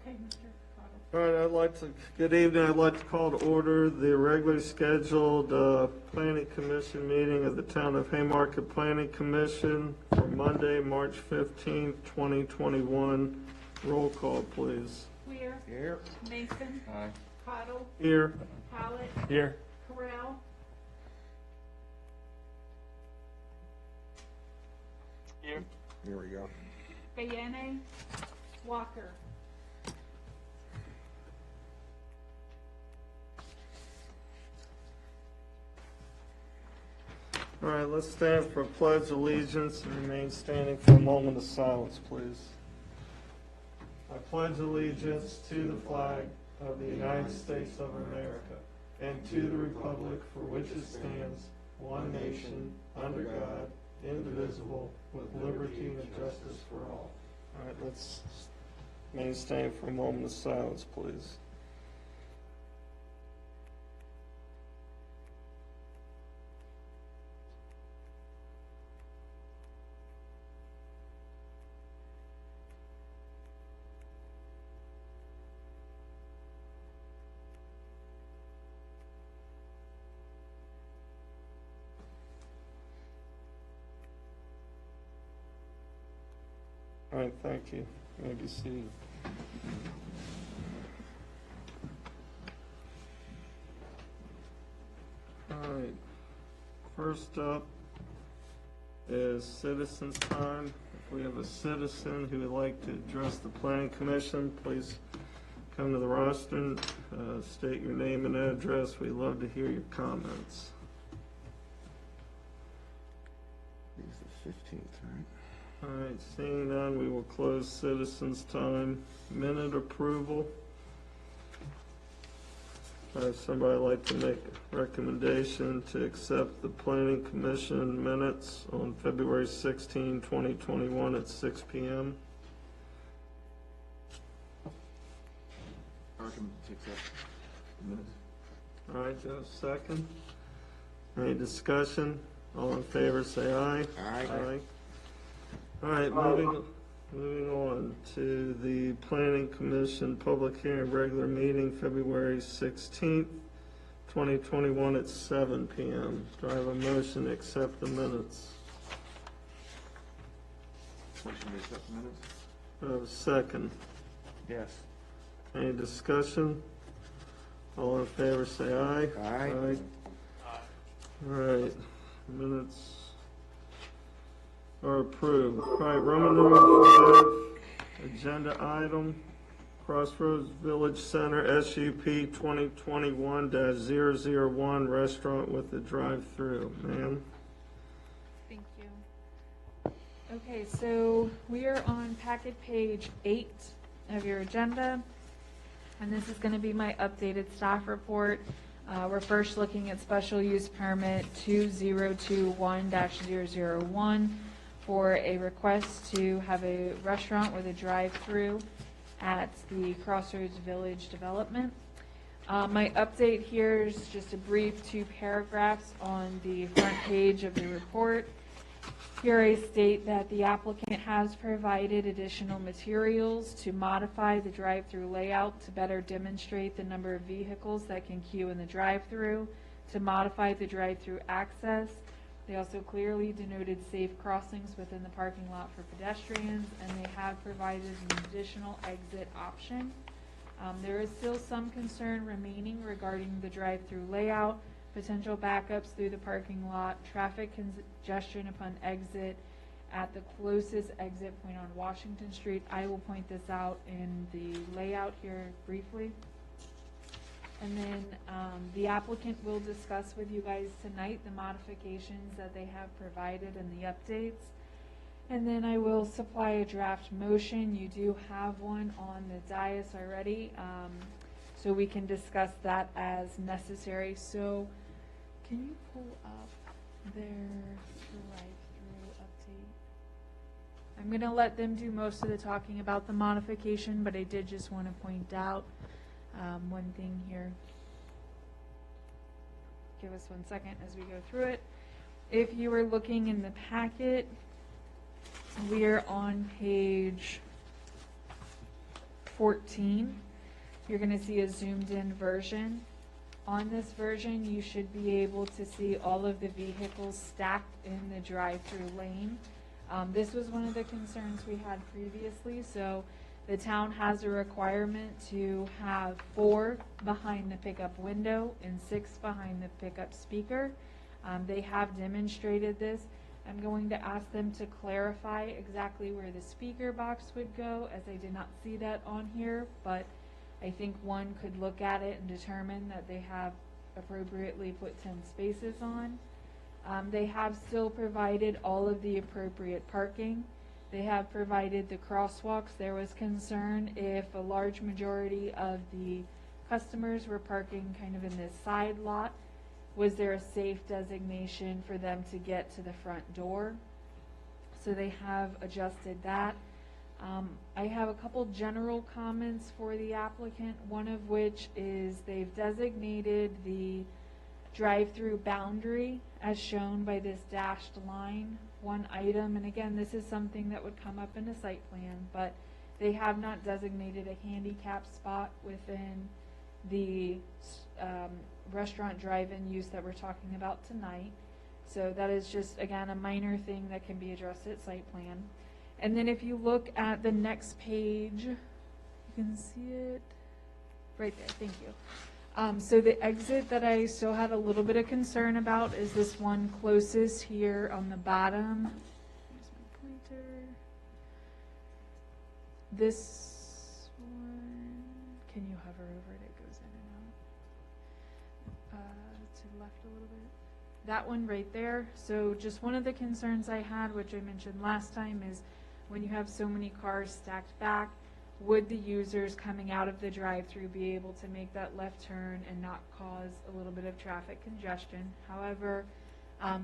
Okay, Mr. Cottle. All right, good evening. I'd like to call to order the regularly scheduled Planning Commission meeting of the Town of Haymarket Planning Commission for Monday, March 15th, 2021. Roll call, please. Weir. Here. Mason. Aye. Cottle. Here. Howlett. Here. Corral. Here. Here we go. Bayene. Walker. All right, let's stand for pledge allegiance and remain standing for a moment of silence, please. I pledge allegiance to the flag of the United States of America and to the republic for which it stands, one nation, under God, indivisible, with liberty and justice for all. All right, let's remain standing for a moment of silence, please. All right, thank you. You may be seated. All right, first up is citizens' time. If we have a citizen who would like to address the Planning Commission, please come to the rostrum, state your name and address. We'd love to hear your comments. It's the 15th, right? All right, seeing none, we will close citizens' time. Minute approval. Somebody like to make a recommendation to accept the Planning Commission minutes on February 16, 2021 at 6 p.m. I recommend to accept the minutes. All right, do I have a second? Any discussion? All in favor, say aye. Aye. All right, moving on to the Planning Commission public hearing regular meeting, February 16th, 2021 at 7 p.m. Do I have a motion to accept the minutes? Motion to accept the minutes? Do I have a second? Yes. Any discussion? All in favor, say aye. Aye. All right, minutes are approved. All right, Roman numeral 5, agenda item, Crossroads Village Center, SUP 2021-001, restaurant with a drive-through. Ma'am? Thank you. Okay, so we are on packet page 8 of your agenda, and this is going to be my updated staff report. We're first looking at special use permit 2021-001 for a request to have a restaurant with a drive-through at the Crossroads Village development. My update here is just a brief 2 paragraphs on the front page of the report. Here I state that the applicant has provided additional materials to modify the drive-through layout to better demonstrate the number of vehicles that can queue in the drive-through, to modify the drive-through access. They also clearly denoted safe crossings within the parking lot for pedestrians, and they have provided an additional exit option. There is still some concern remaining regarding the drive-through layout, potential backups through the parking lot, traffic congestion upon exit at the closest exit point on Washington Street. I will point this out in the layout here briefly. And then the applicant will discuss with you guys tonight the modifications that they have provided and the updates. And then I will supply a draft motion. You do have one on the dais already, so we can discuss that as necessary. So can you pull up their drive-through update? I'm going to let them do most of the talking about the modification, but I did just want to point out one thing here. Give us 1 second as we go through it. If you were looking in the packet, we're on page 14, you're going to see a zoomed-in version. On this version, you should be able to see all of the vehicles stacked in the drive-through lane. This was one of the concerns we had previously, so the town has a requirement to have 4 behind the pickup window and 6 behind the pickup speaker. They have demonstrated this. I'm going to ask them to clarify exactly where the speaker box would go, as I did not see that on here, but I think one could look at it and determine that they have appropriately put 10 spaces on. They have still provided all of the appropriate parking. They have provided the crosswalks. There was concern if a large majority of the customers were parking kind of in this side lot, was there a safe designation for them to get to the front door? So they have adjusted that. I have a couple general comments for the applicant, one of which is they've designated the drive-through boundary as shown by this dashed line, one item, and again, this is something that would come up in a site plan, but they have not designated a handicap spot within the restaurant drive-in use that we're talking about tonight. So that is just, again, a minor thing that can be addressed at site plan. And then if you look at the next page, you can see it right there, thank you. So the exit that I still had a little bit of concern about is this one closest here on the bottom. Here's my pointer. This one, can you hover over it? It goes in and out. To the left a little bit. That one right there. So just one of the concerns I had, which I mentioned last time, is when you have so many cars stacked back, would the users coming out of the drive-through be able to make that left turn and not cause a little bit of traffic congestion? However,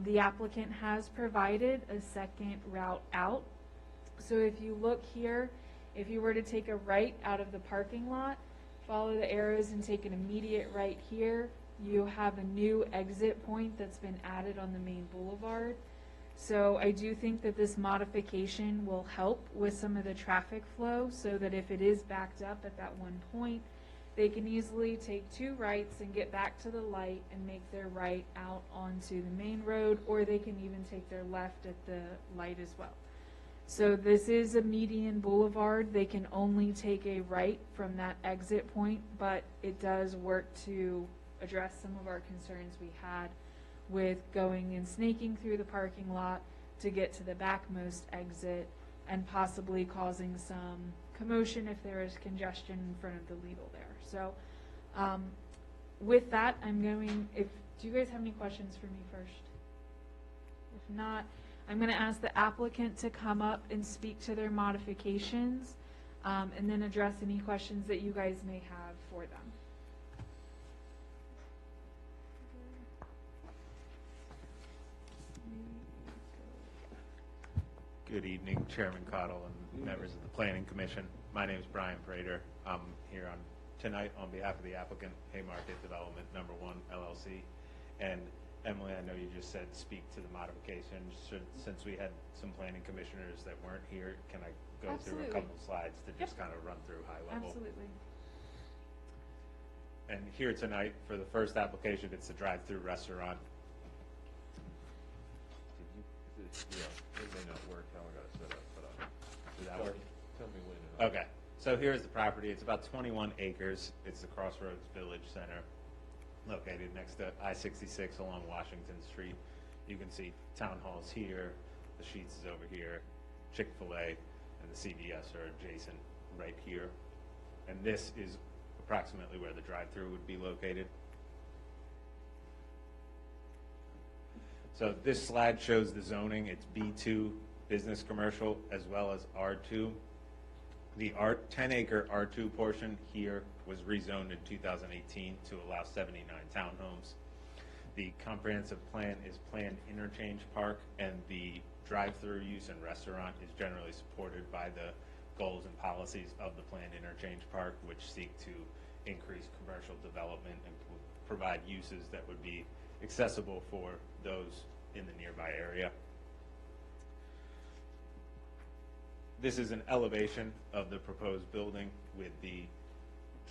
the applicant has provided a second route out. So if you look here, if you were to take a right out of the parking lot, follow the arrows and take an immediate right here, you have a new exit point that's been added on the main boulevard. So I do think that this modification will help with some of the traffic flow, so that if it is backed up at that one point, they can easily take 2 rights and get back to the light and make their right out onto the main road, or they can even take their left at the light as well. So this is a median boulevard. They can only take a right from that exit point, but it does work to address some of our concerns we had with going and snaking through the parking lot to get to the backmost exit and possibly causing some commotion if there is congestion in front of the Lidl there. So with that, do you guys have any questions for me first? If not, I'm going to ask the applicant to come up and speak to their modifications and then address any questions that you guys may have for them. Good evening, Chairman Cottle and members of the Planning Commission. My name is Brian Prater. I'm here tonight on behalf of the applicant, Haymarket Development Number 1 LLC. And Emily, I know you just said speak to the modifications. Since we had some planning commissioners that weren't here, can I go through a couple slides to just kind of run through high level? Absolutely. And here tonight for the first application, it's the drive-through restaurant. It may not work how I got it set up, but Does that work? tell me when. Okay, so here's the property. It's about 21 acres. It's the Crossroads Village Center, located next to I-66 along Washington Street. You can see Town Hall's here, the Sheetz is over here, Chick-fil-A and the CVS are adjacent right here. And this is approximately where the drive-through would be located. So this slide shows the zoning. It's B2 business commercial as well as R2. The 10-acre R2 portion here was rezoned in 2018 to allow 79 townhomes. The comprehensive plan is planned interchange park, and the drive-through use and restaurant is generally supported by the goals and policies of the planned interchange park, which seek to increase commercial development and provide uses that would be accessible for those in the nearby area. This is an elevation of the proposed building with the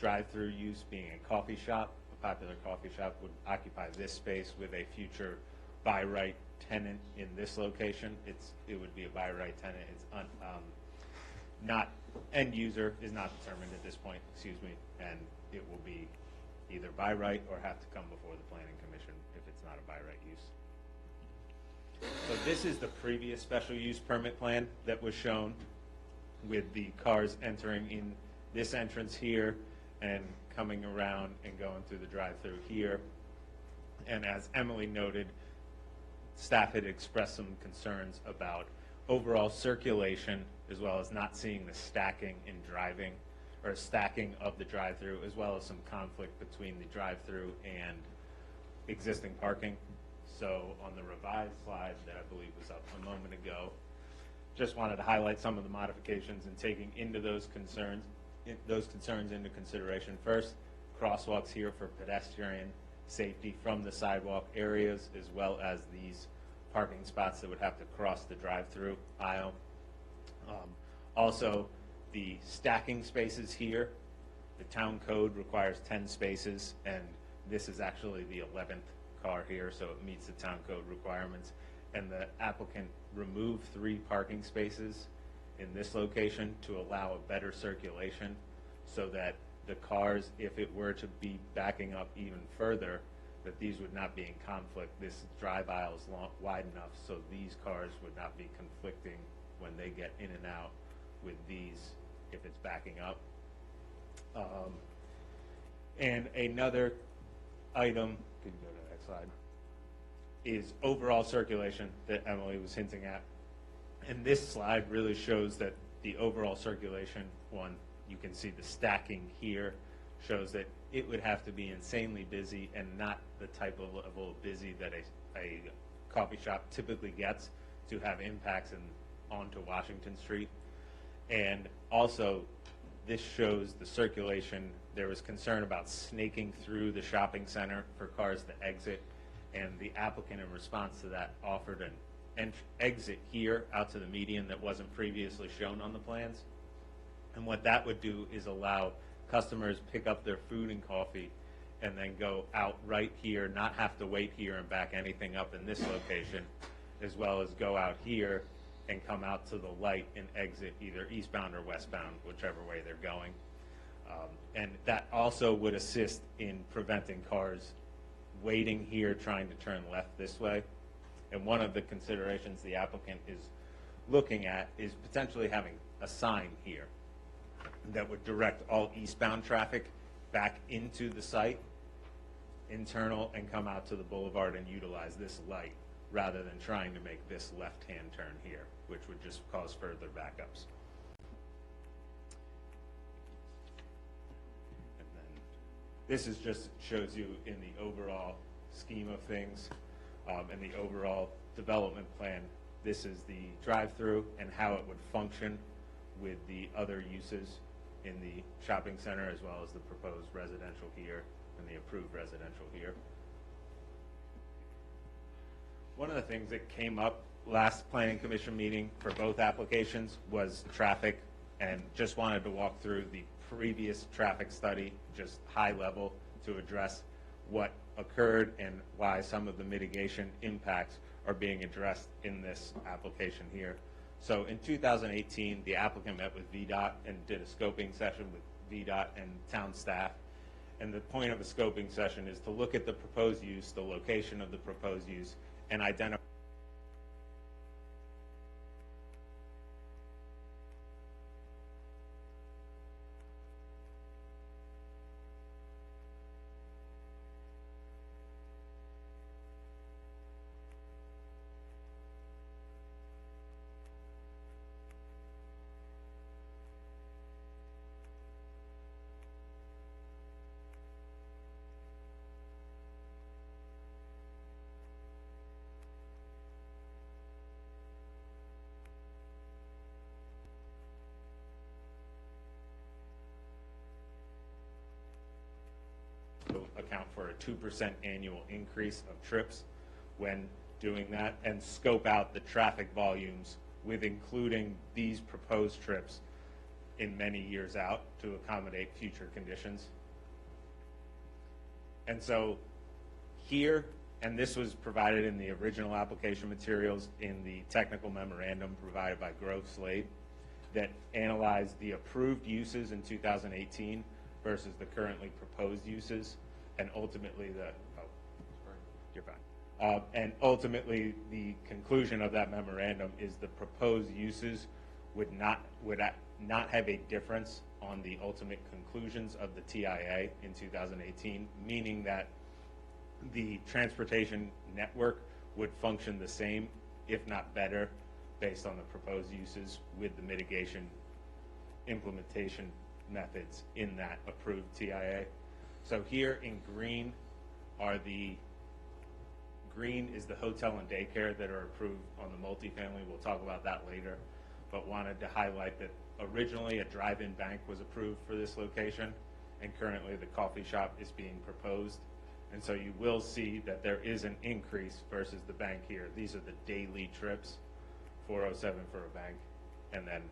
drive-through use being a coffee shop. A popular coffee shop would occupy this space with a future by right tenant in this location. It would be a by right tenant. It's not, end user is not determined at this point, excuse me, and it will be either by right or have to come before the planning commission if it's not a by right use. So this is the previous special use permit plan that was shown with the cars entering in this entrance here and coming around and going through the drive-through here. And as Emily noted, staff had expressed some concerns about overall circulation as well as not seeing the stacking in driving or stacking of the drive-through, as well as some conflict between the drive-through and existing parking. So on the revised slide that I believe was up a moment ago, just wanted to highlight some of the modifications and taking into those concerns into consideration. First, crosswalks here for pedestrian safety from the sidewalk areas, as well as these parking spots that would have to cross the drive-through aisle. Also, the stacking spaces here, the town code requires 10 spaces, and this is actually the 11th car here, so it meets the town code requirements. And the applicant removed 3 parking spaces in this location to allow a better circulation so that the cars, if it were to be backing up even further, that these would not be in conflict. This drive aisle is wide enough so these cars would not be conflicting when they get in and out with these if it's backing up. And another item, could you go to the next slide, is overall circulation that Emily was hinting at. And this slide really shows that the overall circulation, one, you can see the stacking here, shows that it would have to be insanely busy and not the type of level of busy that a coffee shop typically gets to have impacts onto Washington Street. And also, this shows the circulation. There was concern about snaking through the shopping center for cars to exit, and the applicant in response to that offered an exit here out to the median that wasn't previously shown on the plans. And what that would do is allow customers pick up their food and coffee and then go out right here, not have to wait here and back anything up in this location, as well as go out here and come out to the light and exit either eastbound or westbound, whichever way they're going. And that also would assist in preventing cars waiting here trying to turn left this way. And one of the considerations the applicant is looking at is potentially having a sign here that would direct all eastbound traffic back into the site, internal, and come out to the boulevard and utilize this light rather than trying to make this left-hand turn here, which would just cause further backups. And then this is just shows you in the overall scheme of things and the overall development plan. This is the drive-through and how it would function with the other uses in the shopping center, as well as the proposed residential here and the approved residential here. One of the things that came up last planning commission meeting for both applications was traffic, and just wanted to walk through the previous traffic study, just high level, to address what occurred and why some of the mitigation impacts are being addressed in this application here. So in 2018, the applicant met with VDOT and did a scoping session with VDOT and town staff. And the point of a scoping session is to look at the proposed use, the location of the proposed use, and identify account for a 2% annual increase of trips when doing that, and scope out the traffic volumes with including these proposed trips in many years out to accommodate future conditions. And so here, and this was provided in the original application materials in the technical memorandum provided by Grove Slate that analyzed the approved uses in 2018 versus the currently proposed uses, and ultimately you're fine. And ultimately, the conclusion of that memorandum is the proposed uses would not have a difference on the ultimate conclusions of the TIA in 2018, meaning that the transportation network would function the same, if not better, based on the proposed uses with the mitigation implementation methods in that approved TIA. So here in green is the hotel and daycare that are approved on the multifamily. We'll talk about that later, but wanted to highlight that originally a drive-in bank was approved for this location, and currently the coffee shop is being proposed. And so you will see that there is an increase versus the bank here. These are the daily trips, 407 for a bank, and then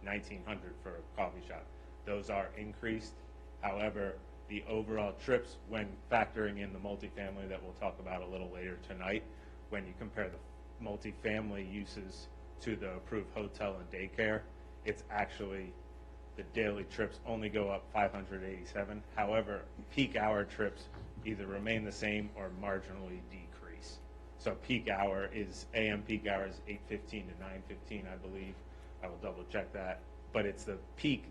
1900 for a coffee shop. Those are increased. However, the overall trips, when factoring in the multifamily that we'll talk about a little later tonight, when you compare the multifamily uses to the approved hotel and daycare, it's actually the daily trips only go up 587. However, peak hour trips either remain the same or marginally decrease. So peak hour is, AM peak hour is 8:15 to 9:15, I believe. I will double check that. But it's the peak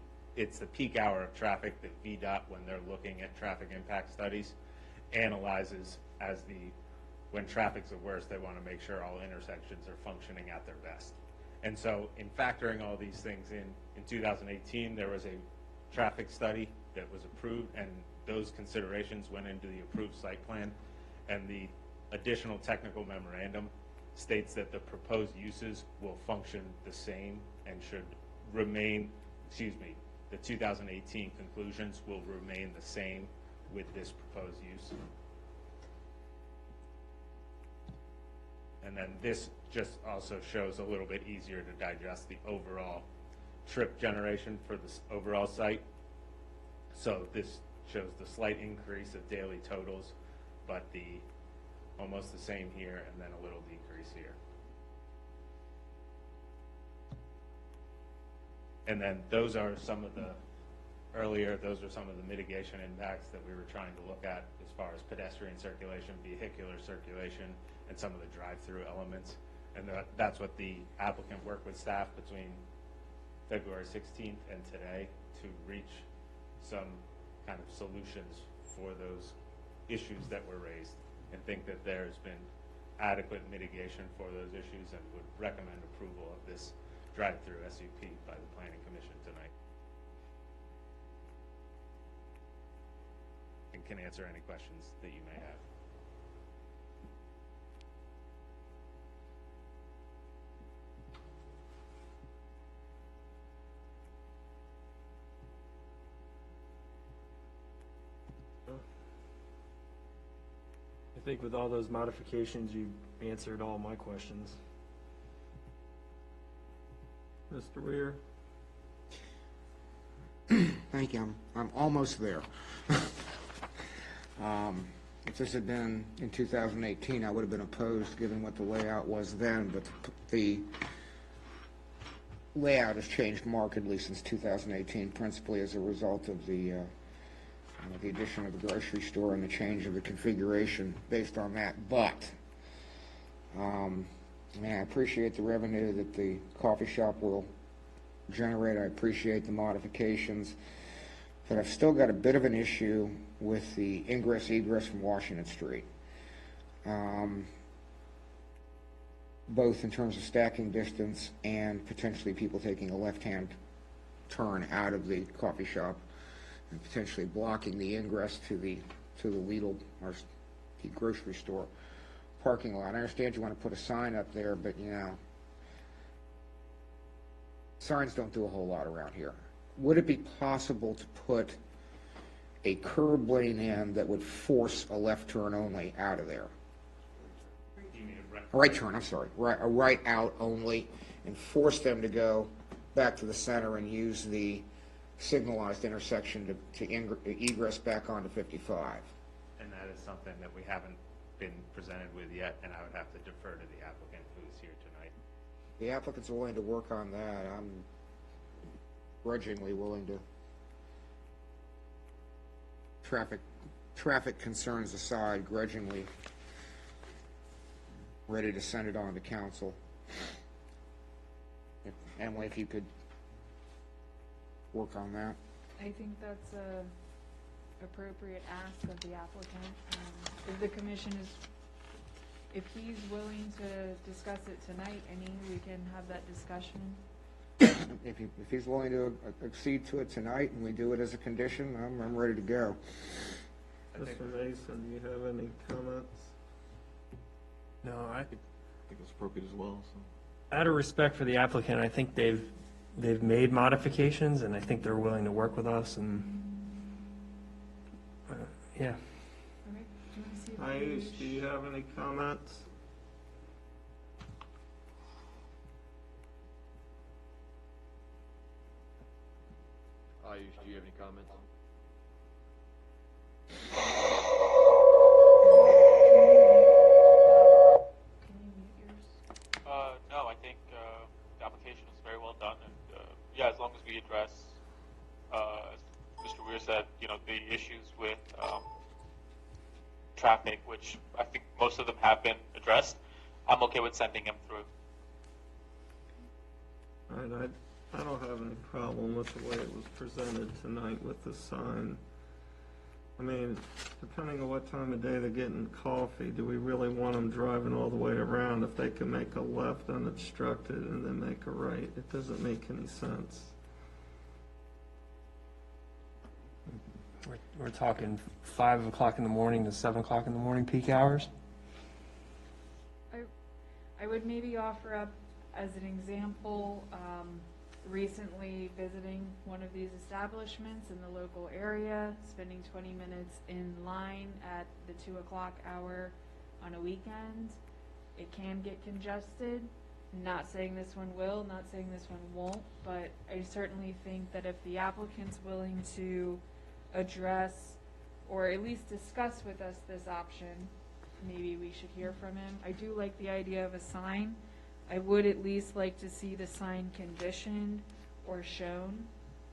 hour of traffic that VDOT, when they're looking at traffic impact studies, analyzes as when traffic's the worst, they want to make sure all intersections are functioning at their best. And so in factoring all these things in 2018, there was a traffic study that was approved, and those considerations went into the approved site plan. And the additional technical memorandum states that the proposed uses will function the same and should remain, the 2018 conclusions will remain the same with this proposed use. And then this just also shows a little bit easier to digest the overall trip generation for this overall site. So this shows the slight increase of daily totals, but almost the same here, and then a little decrease here. And then those are some of the mitigation impacts that we were trying to look at as far as pedestrian circulation, vehicular circulation, and some of the drive-through elements. And that's what the applicant worked with staff between February 16th and today to reach some kind of solutions for those issues that were raised, and think that there's been adequate mitigation for those issues, and would recommend approval of this drive-through SUP by the Planning Commission tonight. And can answer any questions that you may have. I think with all those modifications, you've answered all my questions. Mr. Weir? Thank you. I'm almost there. If this had been in 2018, I would have been opposed, given what the layout was then, but the layout has changed markedly since 2018, principally as a result of the addition of the grocery store and the change of the configuration based on that. But I appreciate the revenue that the coffee shop will generate. I appreciate the modifications, but I've still got a bit of an issue with the ingress-egress from Washington Street, both in terms of stacking distance and potentially people taking a left-hand turn out of the coffee shop and potentially blocking the ingress to the Lidl or the grocery store parking lot. I understand you want to put a sign up there, but signs don't do a whole lot around here. Would it be possible to put a curb lane in that would force a left turn only out of there? a right turn, I'm sorry, a right out only, and force them to go back to the center and use the signalized intersection to egress back onto 55. And that is something that we haven't been presented with yet, and I would have to defer to the applicant who is here tonight. The applicant's willing to work on that. I'm grudgingly willing to, traffic concerns aside, grudgingly ready to send it on to council. Emily, if you could work on that. I think that's a appropriate ask of the applicant. If the commission is, if he's willing to discuss it tonight, we can have that discussion. If he's willing to accede to it tonight and we do it as a condition, I'm ready to go. Mr. Mason, do you have any comments? No, I, I think it's appropriate as well, so. out of respect for the applicant, I think they've made modifications, and I think they're willing to work with us, and, yeah. All right, do you want to see the Ayush, page? do you have any comments? Ayush, do you have any comments? Can you mute yours? No, I think the application is very well done, and yeah, as long as we address, as Mr. Weir said, the issues with traffic, which I think most of them have been addressed, I'm okay with sending him through. All right, I don't have any problem with the way it was presented tonight with the sign. I mean, depending on what time of day they're getting coffee, do we really want them driving all the way around if they can make a left unobstructed and then make a right? It doesn't make any sense. We're talking 5 o'clock in the morning to 7 o'clock in the morning peak hours? I would maybe offer up as an example, recently visiting one of these establishments in the local area, spending 20 minutes in line at the 2 o'clock hour on a weekend. It can get congested. Not saying this one will, not saying this one won't, but I certainly think that if the applicant's willing to address or at least discuss with us this option, maybe we should hear from him. I do like the idea of a sign. I would at least like to see the sign conditioned or shown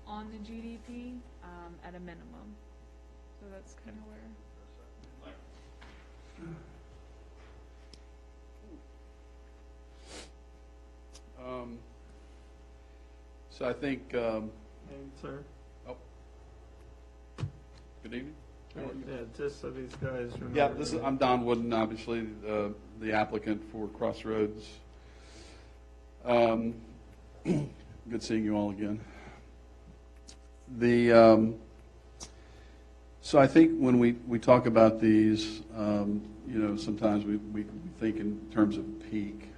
on the GDP at a minimum. So that's kind of where. So I think, Hey, sir? good evening. Yeah, just so these guys remember. Yeah, I'm Don Wooden, obviously, the applicant for Crossroads. Good seeing you all again. So I think when we talk about these, sometimes we think in terms of peak,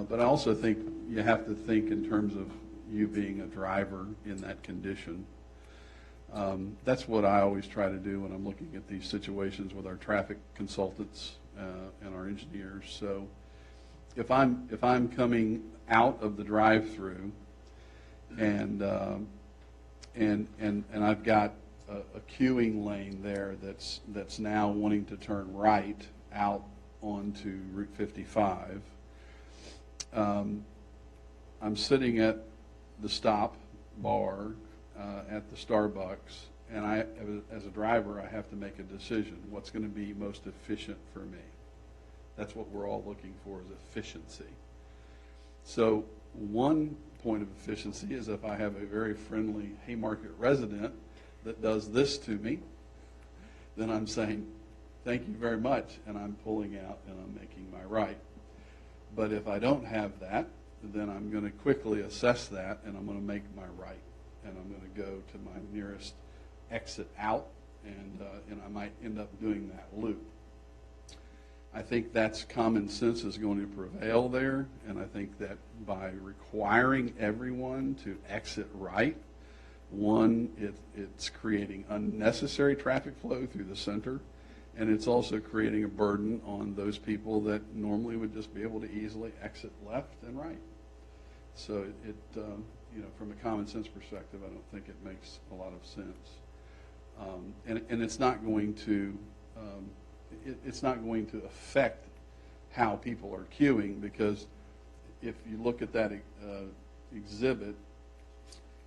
but I also think you have to think in terms of you being a driver in that condition. That's what I always try to do when I'm looking at these situations with our traffic consultants and our engineers. So if I'm coming out of the drive-through and I've got a queuing lane there that's now wanting to turn right out onto Route 55, I'm sitting at the stop bar at the Starbucks, and as a driver, I have to make a decision. What's going to be most efficient for me? That's what we're all looking for, is efficiency. So one point of efficiency is if I have a very friendly Haymarket resident that does this to me, then I'm saying, thank you very much, and I'm pulling out and I'm making my right. But if I don't have that, then I'm going to quickly assess that, and I'm going to make my right. And I'm going to go to my nearest exit out, and I might end up doing that loop. I think that's common sense is going to prevail there, and I think that by requiring everyone to exit right, one, it's creating unnecessary traffic flow through the center, And it's also creating a burden on those people that normally would just be able to easily exit left and right. So it, from a common sense perspective, I don't think it makes a lot of sense. And it's not going to, it's not going to affect how people are queuing, because if you look at that exhibit,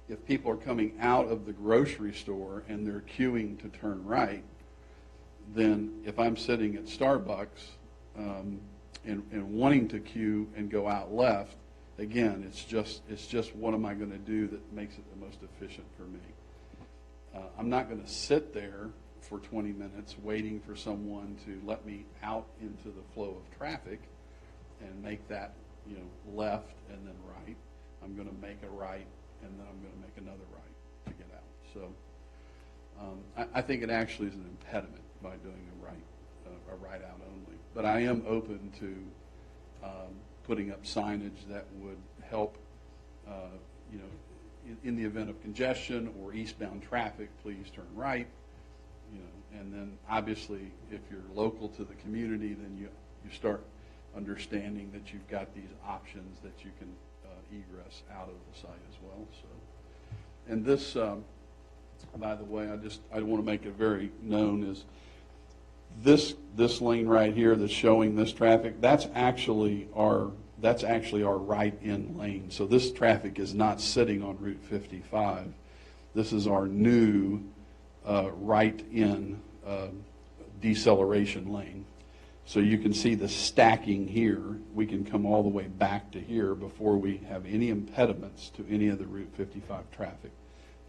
if people are coming out of the grocery store and they're queuing to turn right, then if I'm sitting at Starbucks and wanting to queue and go out left, again, it's just what am I going to do that makes it the most efficient for me? I'm not going to sit there for 20 minutes waiting for someone to let me out into the flow of traffic and make that, left and then right. I'm going to make a right and then I'm going to make another right to get out. So I think it actually is an impediment by doing a right out only. But I am open to putting up signage that would help, in the event of congestion or eastbound traffic, please turn right. And then obviously, if you're local to the community, then you start understanding that you've got these options that you can egress out of the site as well. So, and this, by the way, I want to make it very known is this lane right here that's showing this traffic. That's actually our right-in lane. So this traffic is not sitting on Route 55. This is our new right-in deceleration lane. So you can see the stacking here. We can come all the way back to here before we have any impediments to any of the Route 55 traffic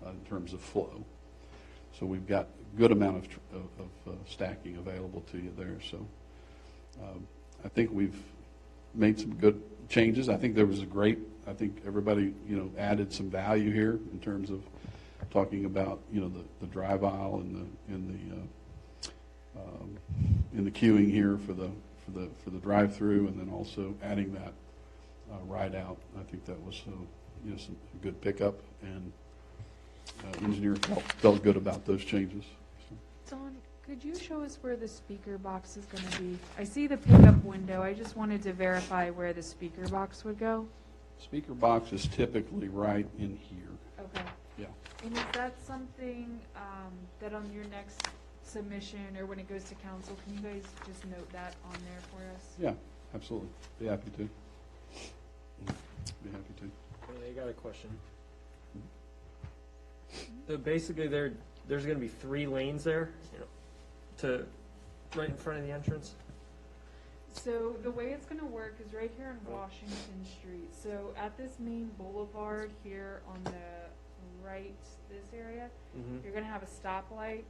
in terms of flow. So we've got a good amount of stacking available to you there. So I think we've made some good changes. I think there was I think everybody, added some value here in terms of talking about, the drive aisle and the queuing here for the drive-through, and then also adding that ride out. I think that was some good pickup, and engineer felt good about those changes. Don, could you show us where the speaker box is going to be? I see the pickup window. I just wanted to verify where the speaker box would go. Speaker box is typically right in here. Okay. Yeah. And is that something that on your next submission or when it goes to council, can you guys just note that on there for us? Yeah, absolutely. Be happy to. Be happy to. I got a question. So basically, there's going to be 3 lanes there, right in front of the entrance. So the way it's going to work is right here on Washington Street. So at this main boulevard here on the right, this area, you're going to have a stoplight,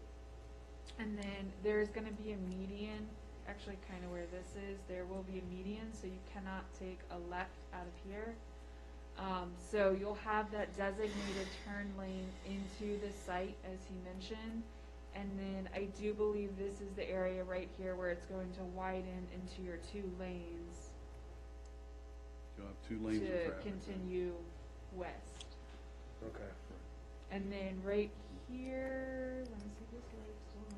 and then there's going to be a median. Actually, kind of where this is, there will be a median, so you cannot take a left out of here. So you'll have that designated turn lane into the site, as he mentioned. And then I do believe this is the area right here where it's going to widen into your 2 lanes You'll have 2 lanes of to traffic. continue west. Okay. And then right here, let me see this light. Hold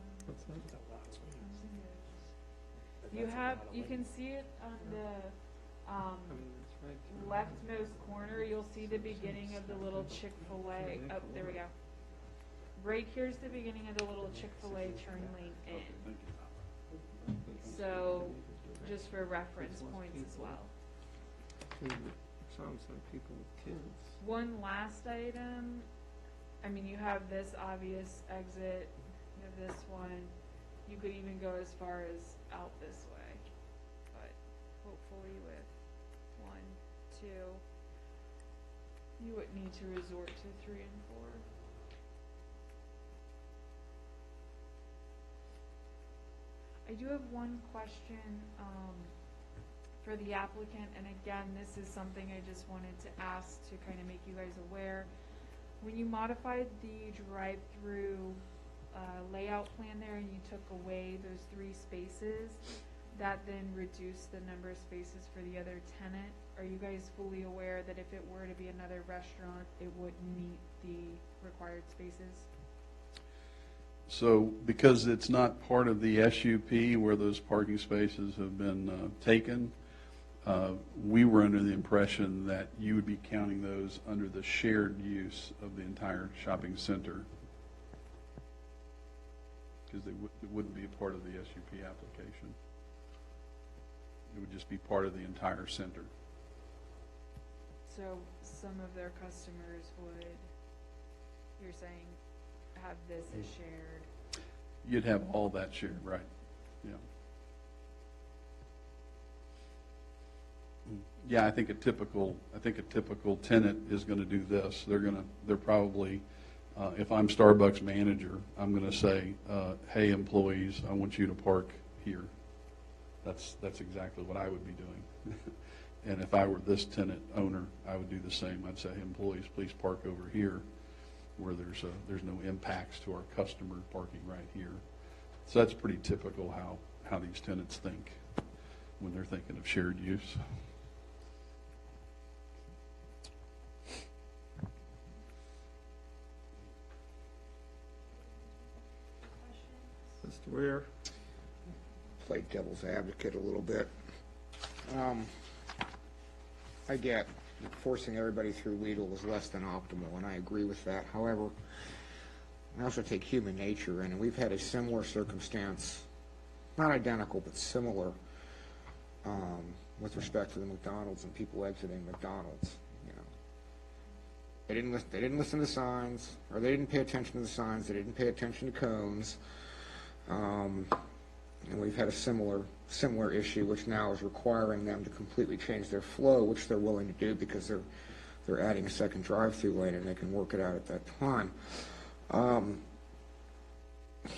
on. You can see it on the leftmost corner. You'll see the beginning of the little Chick-fil-A. Oh, there we go. Right here's the beginning of the little Chick-fil-A turn lane in. So, just for reference points as well. People with kids. One last item. I mean, you have this obvious exit. You have this one. You could even go as far as out this way. But hopefully with 1, 2, you wouldn't need to resort to 3 and 4. I do have one question for the applicant, and again, this is something I just wanted to ask to kind of make you guys aware. When you modified the drive-through layout plan there and you took away those 3 spaces, that then reduced the number of spaces for the other tenant. Are you guys fully aware that if it were to be another restaurant, it wouldn't meet the required spaces? So because it's not part of the SUP where those parking spaces have been taken, we were under the impression that you would be counting those under the shared use of the entire shopping center. Because they wouldn't be a part of the SUP application. It would just be part of the entire center. So some of their customers would, you're saying, have this as shared? You'd have all that shared, right? Yeah. Yeah, I think a typical tenant is going to do this. They're probably, if I'm Starbucks manager, I'm going to say, hey, employees, I want you to park here. That's exactly what I would be doing. And if I were this tenant owner, I would do the same. I'd say, hey, employees, please park over here where there's no impacts to our customer parking right here. So that's pretty typical how these tenants think when they're thinking of shared use. Mr. Weir? Play devil's advocate a little bit. I get that forcing everybody through Lidl is less than optimal, and I agree with that. However, I also take human nature in, and we've had a similar circumstance, not identical, but similar, with respect to the McDonald's and people exiting McDonald's. You know, they didn't listen to signs, or they didn't pay attention to the signs. They didn't pay attention to cones. And we've had a similar issue, which now is requiring them to completely change their flow, which they're willing to do because they're adding a second drive-through lane and they can work it out at that time.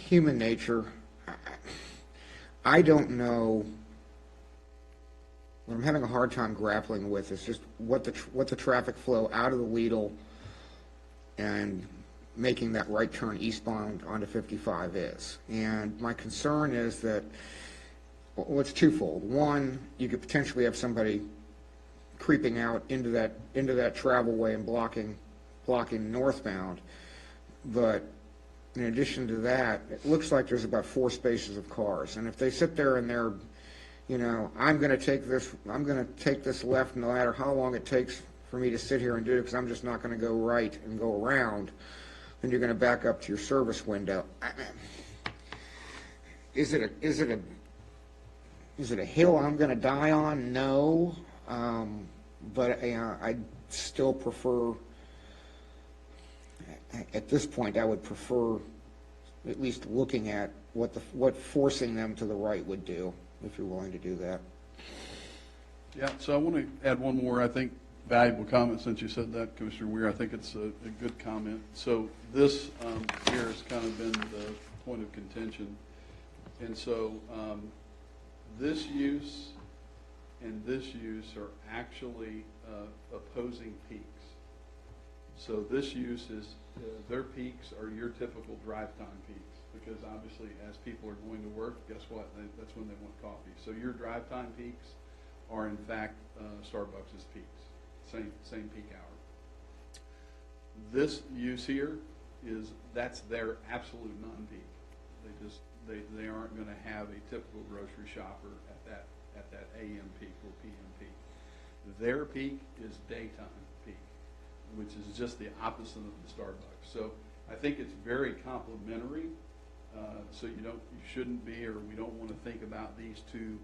Human nature, I don't know. What I'm having a hard time grappling with is just what the traffic flow out of the Lidl and making that right turn eastbound onto 55 is. And my concern is that, well, it's twofold. One, you could potentially have somebody creeping out into that travel way and blocking northbound. But in addition to that, it looks like there's about 4 spaces of cars. And if they sit there and they're, you know, I'm going to take this left no matter how long it takes for me to sit here and do it because I'm just not going to go right and go around, then you're going to back up to your service window. Is it a hill I'm going to die on? No, but I still prefer. At this point, I would prefer at least looking at what forcing them to the right would do, if you're willing to do that. Yeah, so I want to add one more, I think, valuable comment since you said that, Commissioner Weir. I think it's a good comment. So this here has kind of been the point of contention. And so this use and this use are actually opposing peaks. So this use is, their peaks are your typical drive time peaks, because obviously as people are going to work, guess what? That's when they want coffee. So your drive time peaks are in fact Starbucks' peaks. Same peak hour. This use here that's their absolute non-peak. They aren't going to have a typical grocery shopper at that AM peak or PM peak. Their peak is daytime peak, which is just the opposite of the Starbucks. So I think it's very complementary. So you shouldn't be, or we don't want to think about these two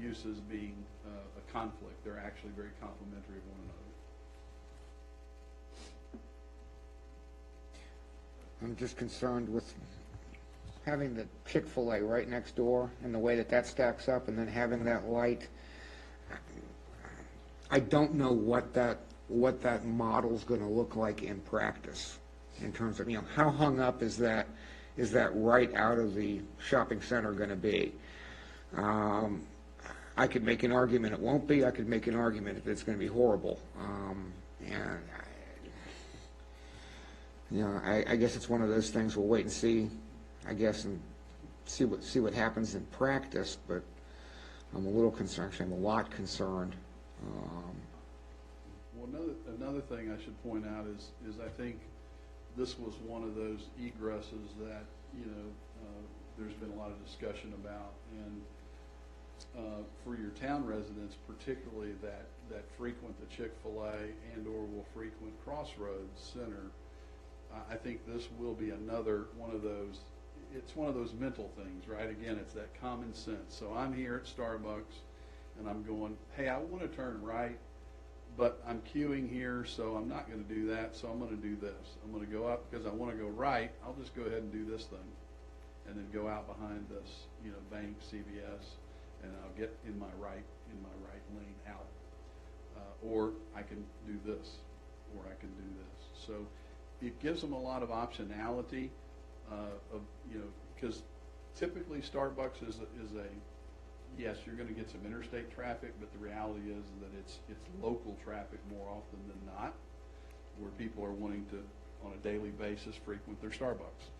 uses being a conflict. They're actually very complementary of one another. I'm just concerned with having the Chick-fil-A right next door and the way that stacks up, and then having that light. I don't know what that model's going to look like in practice, in terms of, you know, how hung up is that right out of the shopping center going to be. I could make an argument it won't be. I could make an argument that it's going to be horrible. And you know, I guess it's one of those things. We'll wait and see, I guess, and see what happens in practice. But I'm a little concerned. Actually, I'm a lot concerned. Well, another thing I should point out is I think this was one of those egresses that, there's been a lot of discussion about. And for your town residents, particularly that frequent the Chick-fil-A and/or will frequent Crossroads Center, I think this will be another one of those. It's one of those mental things, right? Again, it's that common sense. So I'm here at Starbucks, and I'm going, hey, I want to turn right, but I'm queuing here, so I'm not going to do that, so I'm going to do this. I'm going to go up because I want to go right. I'll just go ahead and do this thing, and then go out behind this, bank, CVS, and I'll get in my right lane out. Or I can do this, or I can do this. So it gives them a lot of optionality because typically Starbucks is a yes, you're going to get some interstate traffic, but the reality is that it's local traffic more often than not, where people are wanting to, on a daily basis, frequent their Starbucks.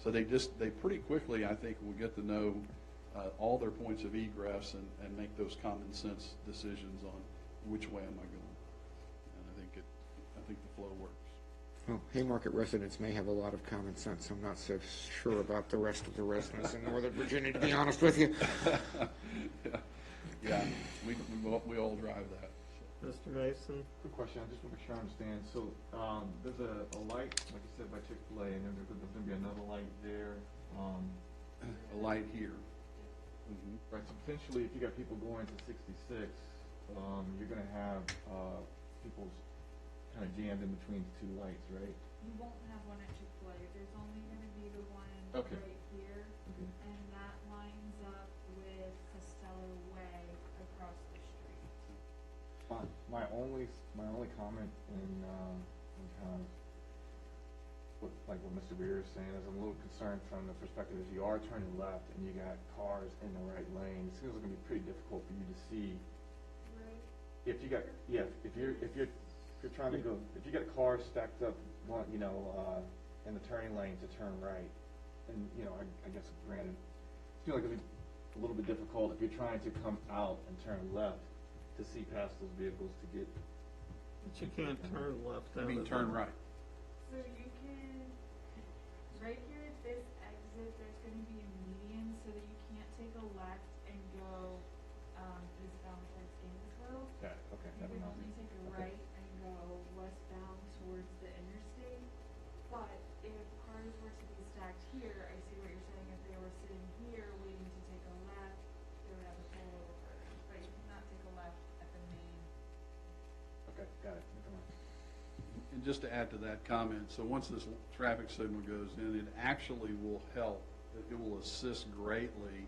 So they pretty quickly, I think, will get to know all their points of egress and make those common sense decisions on which way am I going. And I think the flow works. Well, Haymarket residents may have a lot of common sense. I'm not so sure about the rest of the residents in Northern Virginia, to be honest with you. Yeah, we all drive that. Mr. Mason? Quick question, I just want to make sure I understand. So, there's a light, like you said, by Chick-fil-A, and then there's going to be another light there. A light here. Mm-hmm. Right, so potentially, if you got people going to 66, you're going to have people kind of jammed in between the two lights, right? You won't have one at Chick-fil-A. There's only going to be the one Okay. right here, Okay. and that lines up with Costello Way across the street. My only comment in kind of what Mr. Beer is saying is I'm a little concerned from the perspective is you are turning left and you got cars in the right lane. It seems like it's gonna be pretty difficult for you to see Right. if you got if you're trying to go if you got cars stacked up in the turning lane to turn right, and I guess granted it seems like it'll be a little bit difficult if you're trying to come out and turn left to see past those vehicles to get. But you can't turn left out I mean, of turn there. right. So you can, right here at this exit, there's going to be a median so that you can't take a left and go eastbound towards Gainesville. Got it. Okay. You Never can mind. only take a Okay. right and go westbound towards the interstate. But if cars were to be stacked here, I see what you're saying, if they were sitting here waiting to take a left, they would have a pullover. But you cannot take a left at the main. Okay. Got it. Never mind. And just to add to that comment, so once this traffic signal goes in, it actually will help, it will assist greatly.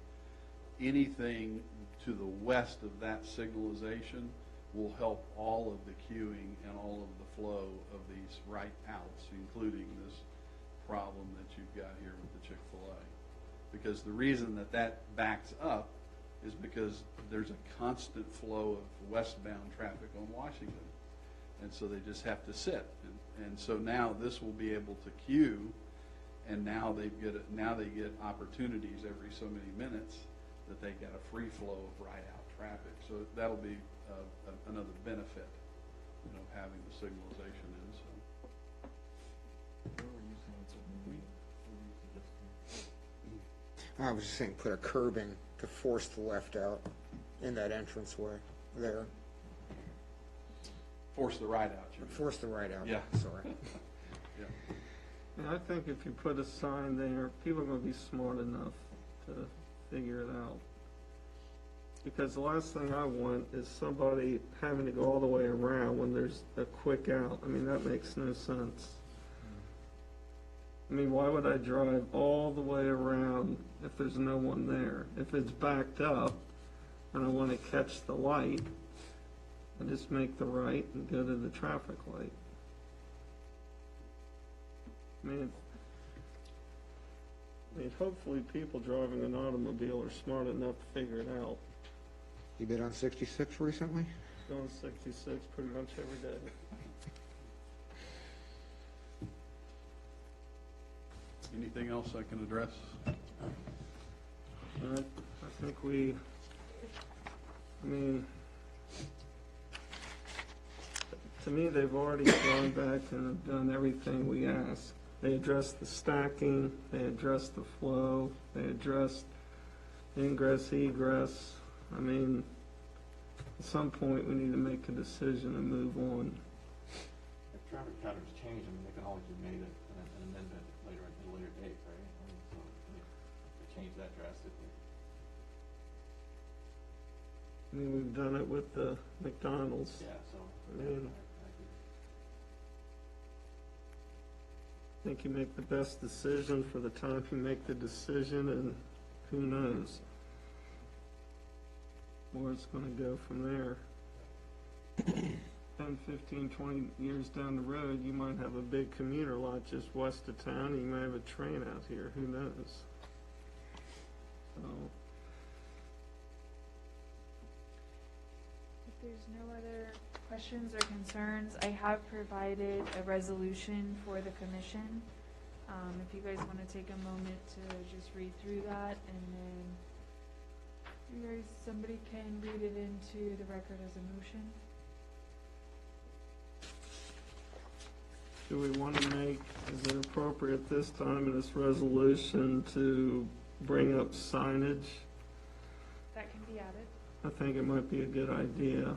Anything to the west of that signalization will help all of the queuing and all of the flow of these right outs, including this problem that you've got here with the Chick-fil-A. Because the reason that backs up is because there's a constant flow of westbound traffic on Washington. And so they just have to sit. And so now this will be able to queue, and now they get opportunities every so many minutes that they get a free flow of right-out traffic. So that'll be another benefit, having the signalization in. So Where were you saying something? What were you suggesting? I was just saying, put a curbing to force the left out in that entranceway there. force the right out. you mean. Force the right out. Yeah. Sorry. Yeah. And I think if you put a sign there, people are gonna be smart enough to figure it out. Because the last thing I want is somebody having to go all the way around when there's a quick out. I mean, that makes no sense. I mean, why would I drive all the way around if there's no one there? If it's backed up and I want to catch the light, I just make the right and go to the traffic light. I mean, hopefully people driving an automobile are smart enough to figure it out. You been on 66 recently? Going 66 pretty much every day. Anything else I can address? I think to me, they've already gone back and have done everything we asked. They addressed the stacking, they addressed the flow, they addressed ingress, egress. I mean, at some point, we need to make a decision and move on. If traffic patterns change, I mean, they can always be made an amendment later at a later date, right? I mean, so they change that drastically. I mean, we've done it with the McDonald's. Yeah, so. I mean, I think you make the best decision for the time you make the decision, and who knows where it's gonna go from there. 10, 15, 20 years down the road, you might have a big commuter lot just west of town, and you might have a train out here, who knows? So, If there's no other questions or concerns, I have provided a resolution for the commission. If you guys want to take a moment to just read through that, and then somebody can read it into the record as a motion. do we want to make, is it appropriate this time in this resolution to bring up signage? That can be added. I think it might be a good idea.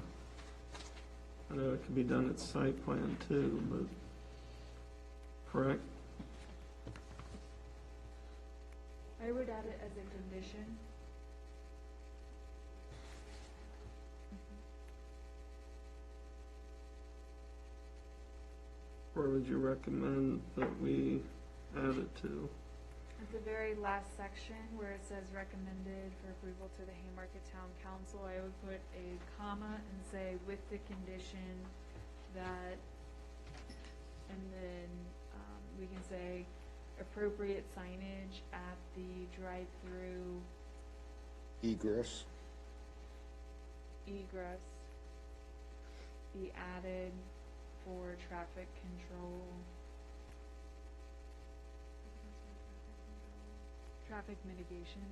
I know it could be done at site plan too, but, correct? I would add it as a condition. Where would you recommend that we add it to? At the very last section where it says recommended for approval to the Haymarket Town Council, I would put a comma and say with the condition that, and then we can say appropriate signage at the drive-through Egress. egress be added for traffic control. Traffic mitigation.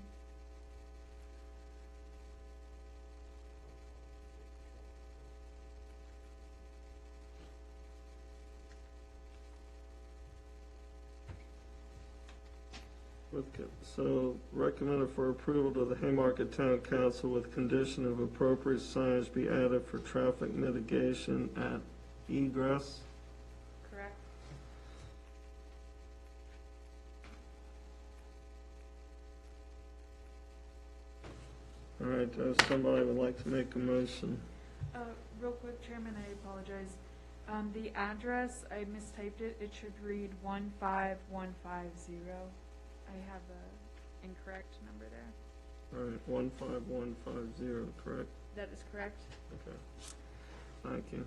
So recommended for approval to the Haymarket Town Council with condition of appropriate signage be added for traffic mitigation at egress. Correct. All right, somebody would like to make a motion. Real quick, Chairman, I apologize. The address, I mistyped it. It should read 15150. I have a incorrect number there. All right, 15150, correct? That is correct. Okay. Thank you.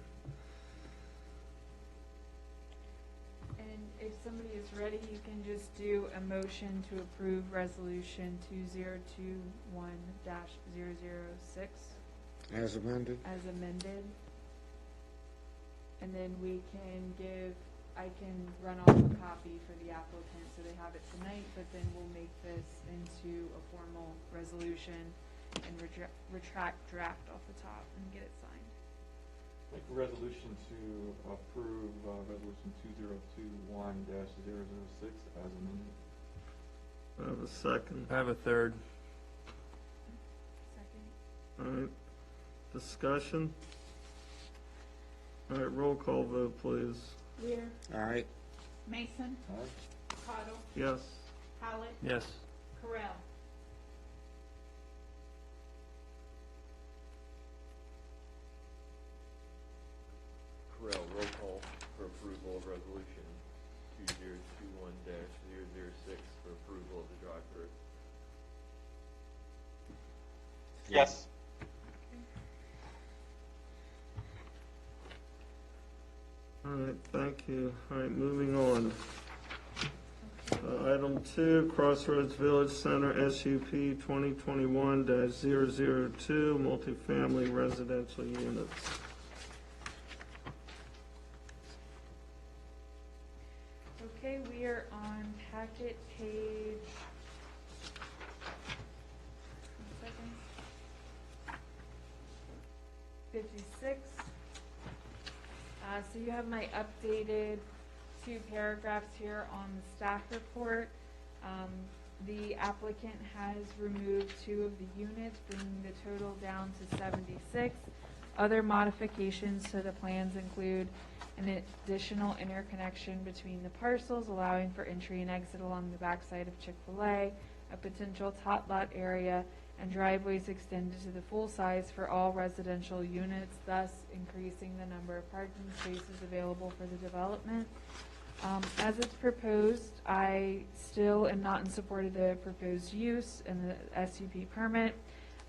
And if somebody is ready, you can just do a motion to approve resolution 2021-006 As amended? as amended. And then I can run off a copy for the applicant so they have it tonight, but then we'll make this into a formal resolution and retract draft off the top and get it signed. Make a resolution to approve resolution 2021-006 as amended. I have a second. I have a third. Second. All right, discussion? All right, roll call vote, please. Lear, All right. Mason, Aye. Cottle, Yes. Howard, Yes. Corral. Correll, roll call for approval of resolution 2021-006 for approval of the drive-through. Yes. All right, thank you. All right, moving on. Item 2, Crossroads Village Center SUP 2021-002, multifamily residential units. Okay, we are on packet page, 56. So you have my updated 2 paragraphs here on the staff report. The applicant has removed 2 of the units, bringing the total down to 76. Other modifications to the plans include an additional interconnection between the parcels, allowing for entry and exit along the backside of Chick-fil-A, a potential tot lot area, and driveways extended to the full size for all residential units, thus increasing the number of parking spaces available for the development. As it's proposed, I still am not in support of the proposed use and the SUP permit.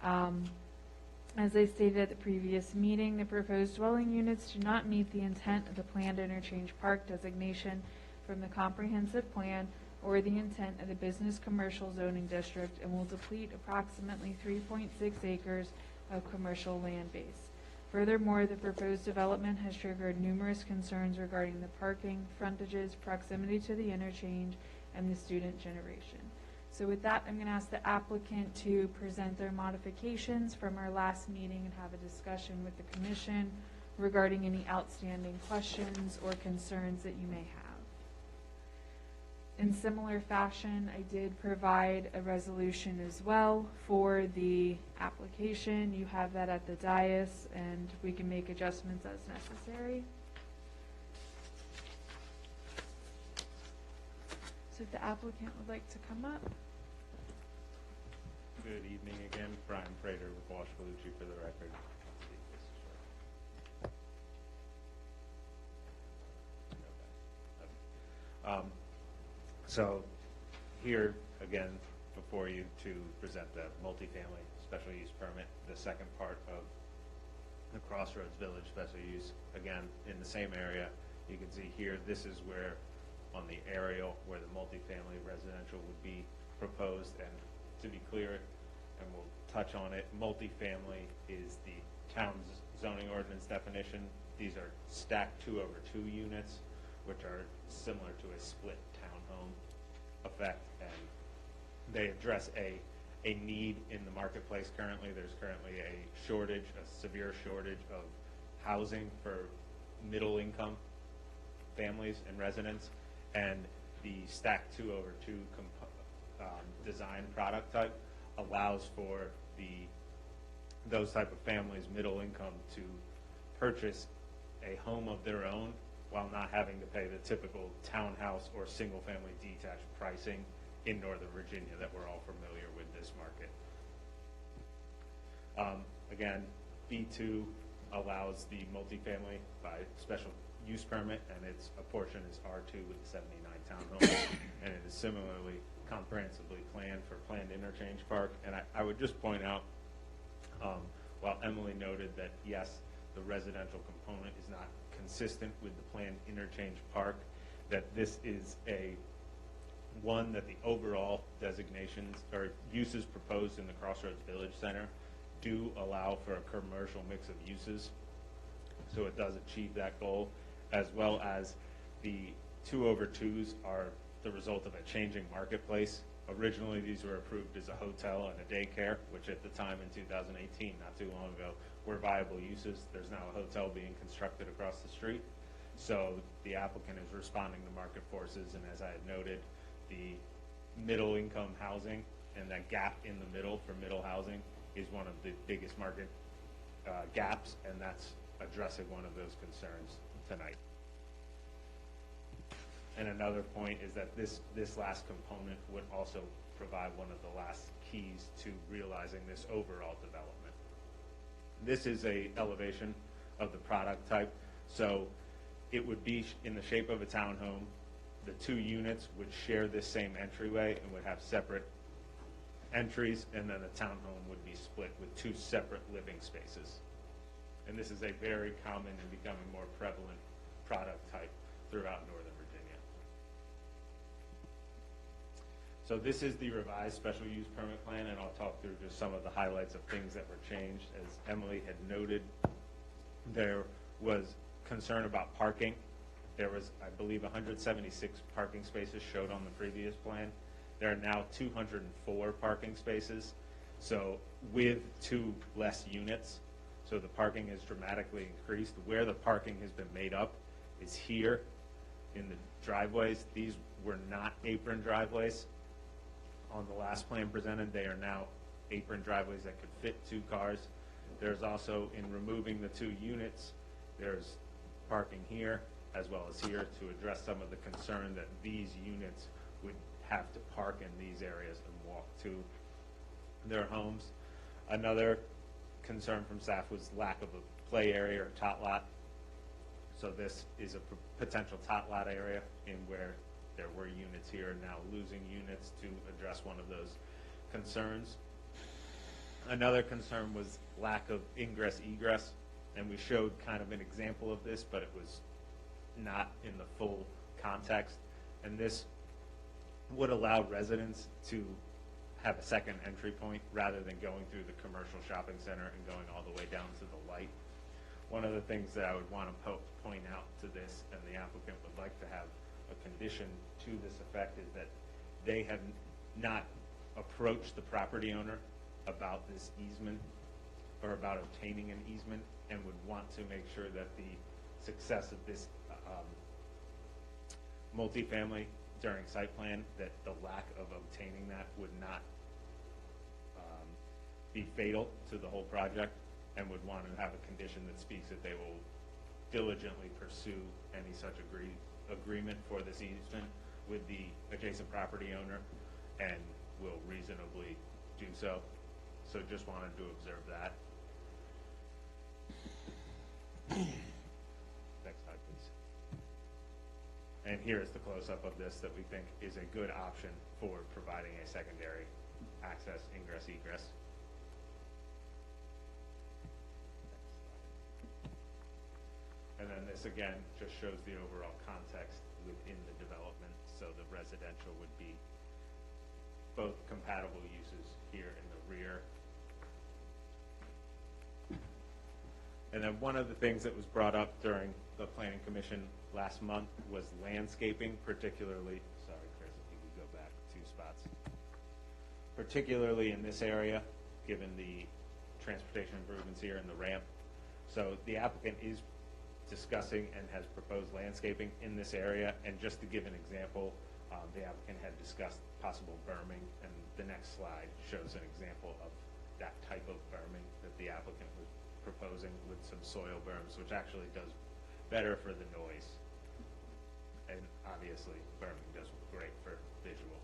As I stated at the previous meeting, the proposed dwelling units do not meet the intent of the planned interchange park designation from the comprehensive plan or the intent of the business commercial zoning district and will deplete approximately 3.6 acres of commercial land base. Furthermore, the proposed development has triggered numerous concerns regarding the parking, frontages, proximity to the interchange, and the student generation. So with that, I'm going to ask the applicant to present their modifications from our last meeting and have a discussion with the commission regarding any outstanding questions or concerns that you may have. In similar fashion, I did provide a resolution as well for the application. You have that at the dais, and we can make adjustments as necessary. So if the applicant would like to come up. Good evening again. Brian Prater with Walsh Bellucci for the record. So here again before you to present the multifamily special use permit, the second part of the Crossroads Village special use, again in the same area. You can see here, this is where on the aerial where the multifamily residential would be proposed. And to be clear, and we'll touch on it, multifamily is the town's zoning ordinance definition. These are stacked 2 over 2 units, which are similar to a split townhome effect, and they address a need in the marketplace currently. There's currently a shortage, a severe shortage of housing for middle income families and residents, and the stacked 2 over 2 design product type allows for those type of families, middle income, to purchase a home of their own while not having to pay the typical townhouse or single-family detached pricing in Northern Virginia that we're all familiar with this market. Again, B2 allows the multifamily by special use permit, and its a portion is R2 with 79 townhomes, and it is similarly comprehensively planned for planned interchange park. And I would just point out, while Emily noted that yes, the residential component is not consistent with the planned interchange park, that this is one that the overall designations or uses proposed in the Crossroads Village Center do allow for a commercial mix of uses, so it does achieve that goal, as well as the 2 over 2s are the result of a changing marketplace. Originally, these were approved as a hotel and a daycare, which at the time in 2018, not too long ago, were viable uses. There's now a hotel being constructed across the street. So the applicant is responding to market forces, and as I had noted, the middle income housing and that gap in the middle for middle housing is one of the biggest market gaps, and that's addressing one of those concerns tonight. And another point is that this last component would also provide one of the last keys to realizing this overall development. This is a elevation of the product type, so it would be in the shape of a townhome. The 2 units would share this same entryway and would have separate entries, and then the townhome would be split with 2 separate living spaces. And this is a very common and becoming more prevalent product type throughout Northern Virginia. So this is the revised special use permit plan, and I'll talk through just some of the highlights of things that were changed. As Emily had noted, there was concern about parking. There was, I believe, 176 parking spaces showed on the previous plan. There are now 204 parking spaces, so with 2 less units. So the parking has dramatically increased. Where the parking has been made up is here in the driveways. These were not apron driveways. On the last plan presented, they are now apron driveways that could fit 2 cars. There's also, in removing the 2 units, there's parking here as well as here to address some of the concern that these units would have to park in these areas and walk to their homes. Another concern from staff was lack of a play area or tot lot. So this is a potential tot lot area in where there were units here, now losing units to address one of those concerns. Another concern was lack of ingress egress, and we showed kind of an example of this, but it was not in the full context. And this would allow residents to have a second entry point rather than going through the commercial shopping center and going all the way down to the light. One of the things that I would want to point out to this, and the applicant would like to have a condition to this effect, is that they have not approached the property owner about this easement or about obtaining an easement, and would want to make sure that the success of this multifamily during site plan, that the lack of obtaining that would not be fatal to the whole project, and would want to have a condition that speaks that they will diligently pursue any such agreement for this easement with the adjacent property owner, and will reasonably do so. So just wanted to observe that. Next slide, please. And here is the close-up of this that we think is a good option for providing a secondary access, ingress, egress. And then this again just shows the overall context within the development. So the residential would be both compatible uses here in the rear. And then one of the things that was brought up during the Planning Commission last month was landscaping, particularly, sorry Chris, if you could go back 2 spots, particularly in this area, given the transportation improvements here and the ramp. So the applicant is discussing and has proposed landscaping in this area. And just to give an example, the applicant had discussed possible berming, and the next slide shows an example of that type of berming that the applicant was proposing, with some soil berms, which actually does better for the noise. And obviously, berming does great for visual.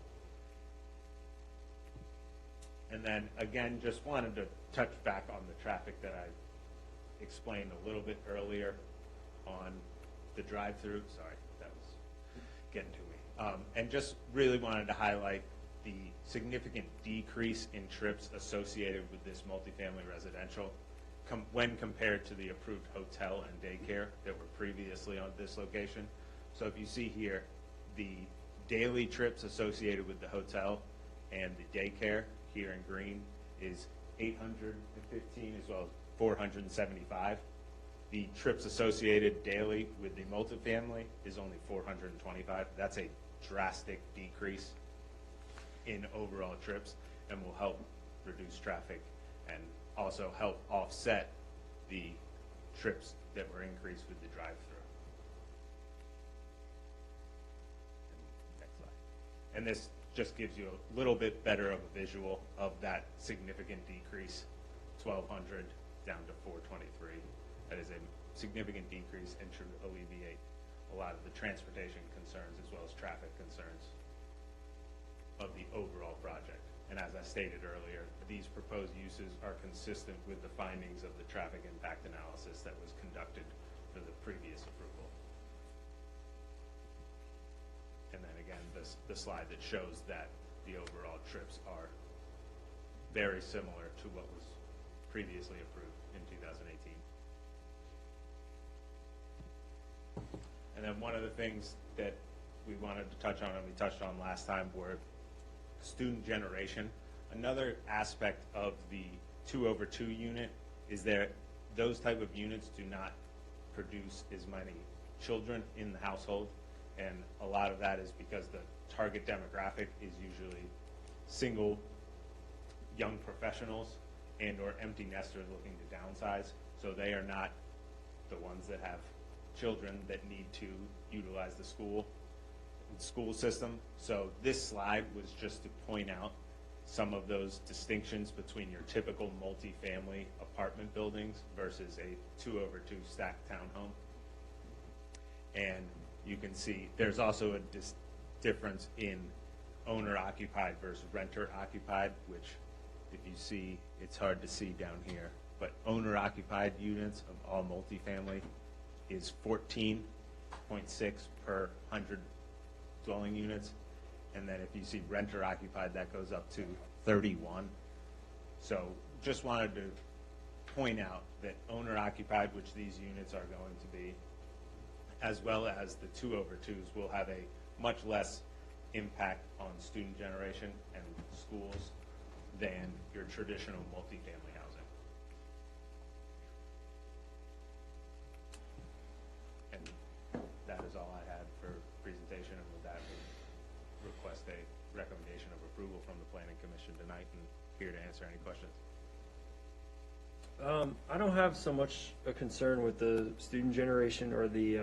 And then again, just wanted to touch back on the traffic that I explained a little bit earlier on the drive-through. Sorry, that was getting to me. And just really wanted to highlight the significant decrease in trips associated with this multifamily residential when compared to the approved hotel and daycare that were previously on this location. So if you see here, the daily trips associated with the hotel and the daycare here in green is 815 as well as 475. The trips associated daily with the multifamily is only 425. That's a drastic decrease in overall trips, and will help reduce traffic and also help offset the trips that were increased with the drive-through. Next slide. And this just gives you a little bit better of a visual of that significant decrease, 1,200 down to 423. That is a significant decrease and should alleviate a lot of the transportation concerns as well as traffic concerns of the overall project. And as I stated earlier, these proposed uses are consistent with the findings of the traffic impact analysis that was conducted for the previous approval. And then again, the slide that shows that the overall trips are very similar to what was previously approved in 2018. And then one of the things that we wanted to touch on and we touched on last time were student generation. Another aspect of the 2/2 unit is that those type of units do not produce as many children in the household, and a lot of that is because the target demographic is usually single young professionals and or empty nesters looking to downsize, so they are not the ones that have children that need to utilize the school system. So this slide was just to point out some of those distinctions between your typical multifamily apartment buildings versus a 2-over-2 stacked townhome. And you can see there's also a difference in owner-occupied versus renter-occupied, which if you see, it's hard to see down here, but owner-occupied units of all multifamily is 14.6 per 100 dwelling units. And then if you see renter-occupied, that goes up to 31. So just wanted to point out that owner-occupied, which these units are going to be, as well as the 2-over-2s, will have a much less impact on student generation and schools than your traditional multifamily housing. And that is all I had for presentation, and with that, we request a recommendation of approval from the Planning Commission tonight, and here to answer any questions. I don't have so much a concern with the student generation or the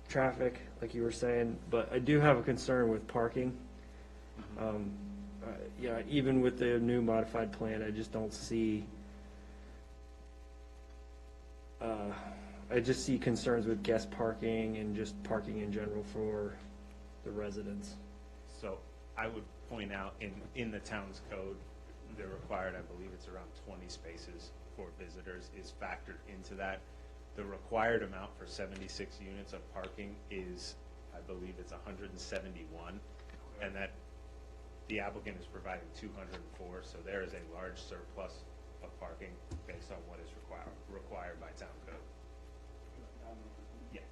traffic, like you were saying, but I do have a concern with parking. Yeah, even with the new modified plan, I just don't see, I just see concerns with guest parking and just parking in general for the residents. So I would point out in the town's code, they're required, I believe it's around 20 spaces for visitors is factored into that. The required amount for 76 units of parking is, I believe it's 171, and that the applicant is providing 204, so there is a large surplus of parking based on what is required by town code. Yeah.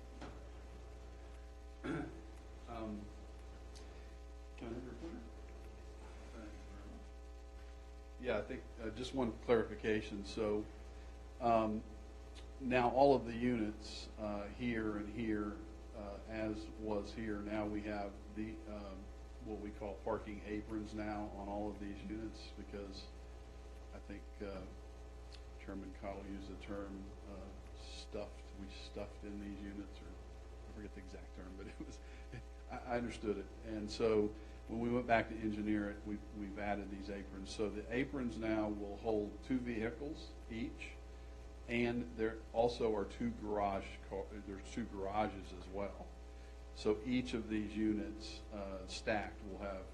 Can I have your pointer? Yeah, I think, just one clarification. So, now all of the units, here and here, as was here, now we have the, what we call parking aprons now on all of these units, because I think, Chairman Cottle used the term, we stuffed in these units, or I forget the exact term, but it was, I understood it. And so when we went back to engineer it, we've added these aprons. So the aprons now will hold 2 vehicles each, and there also are 2 there's 2 garages as well. So each of these units stacked will have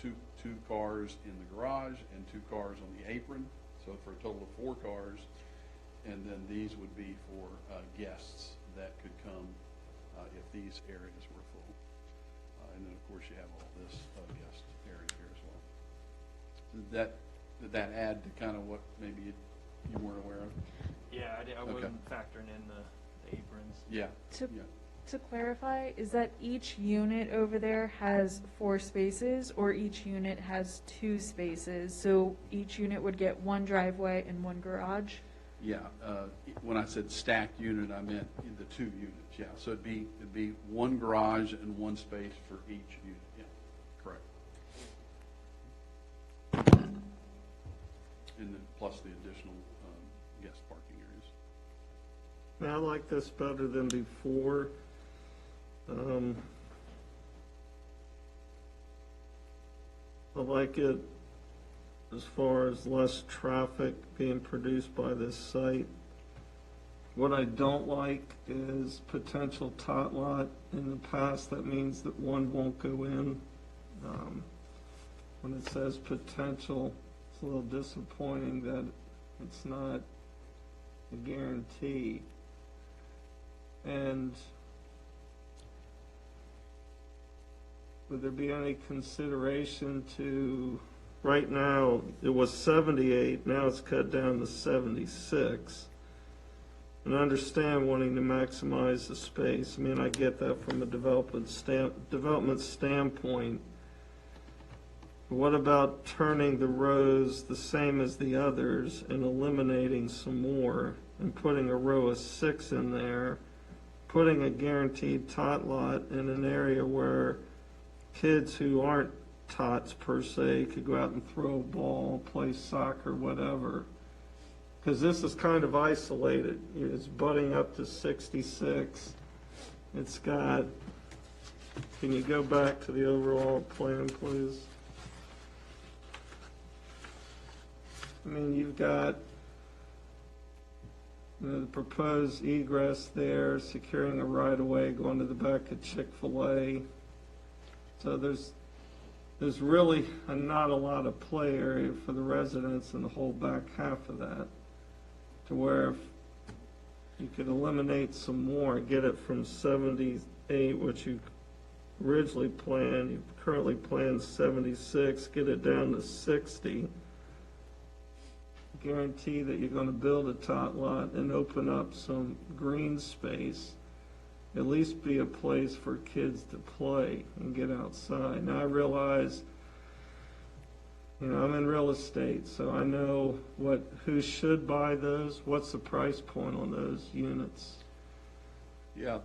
two cars in the garage and 2 cars on the apron, so for a total of 4 cars. And then these would be for guests that could come if these areas were full. And then, of course, you have all this guest area here as well. Did that add to kind of what maybe you weren't aware of? Yeah, I wasn't factoring in the aprons. Yeah. To clarify, is that each unit over there has 4 spaces, or each unit has 2 spaces? So each unit would get 1 driveway and 1 garage? Yeah, when I said stacked unit, I meant in the 2 units, yeah. So it'd be 1 garage and 1 space for each unit, yeah, correct. And then plus the additional guest parking areas. Now, I like this better than before. I like it as far as less traffic being produced by this site. What I don't like is potential tot lot. In the past, that means that one won't go in. When it says potential, it's a little disappointing that it's not a guarantee. And would there be any consideration to, right now, it was 78, now it's cut down to 76. And I understand wanting to maximize the space. I mean, I get that from a development standpoint. What about turning the rows the same as the others and eliminating some more and putting a row of 6 in there, putting a guaranteed tot lot in an area where kids who aren't tots per se could go out and throw a ball, play soccer, whatever, because this is kind of isolated. It's butting up to 66. It's got, can you go back to the overall plan, please? I mean, you've got, you know, the proposed egress there, securing a right-of-way going to the back of Chick-fil-A. So there's really not a lot of play area for the residents in the whole back half of that, to where if you could eliminate some more, get it from 78, which you originally planned, you currently planned 76, get it down to 60. Guarantee that you're going to build a tot lot and open up some green space, at least be a place for kids to play and get outside. Now I realize, you know, I'm in real estate, so I know who should buy those, what's the price point on those units. Yeah,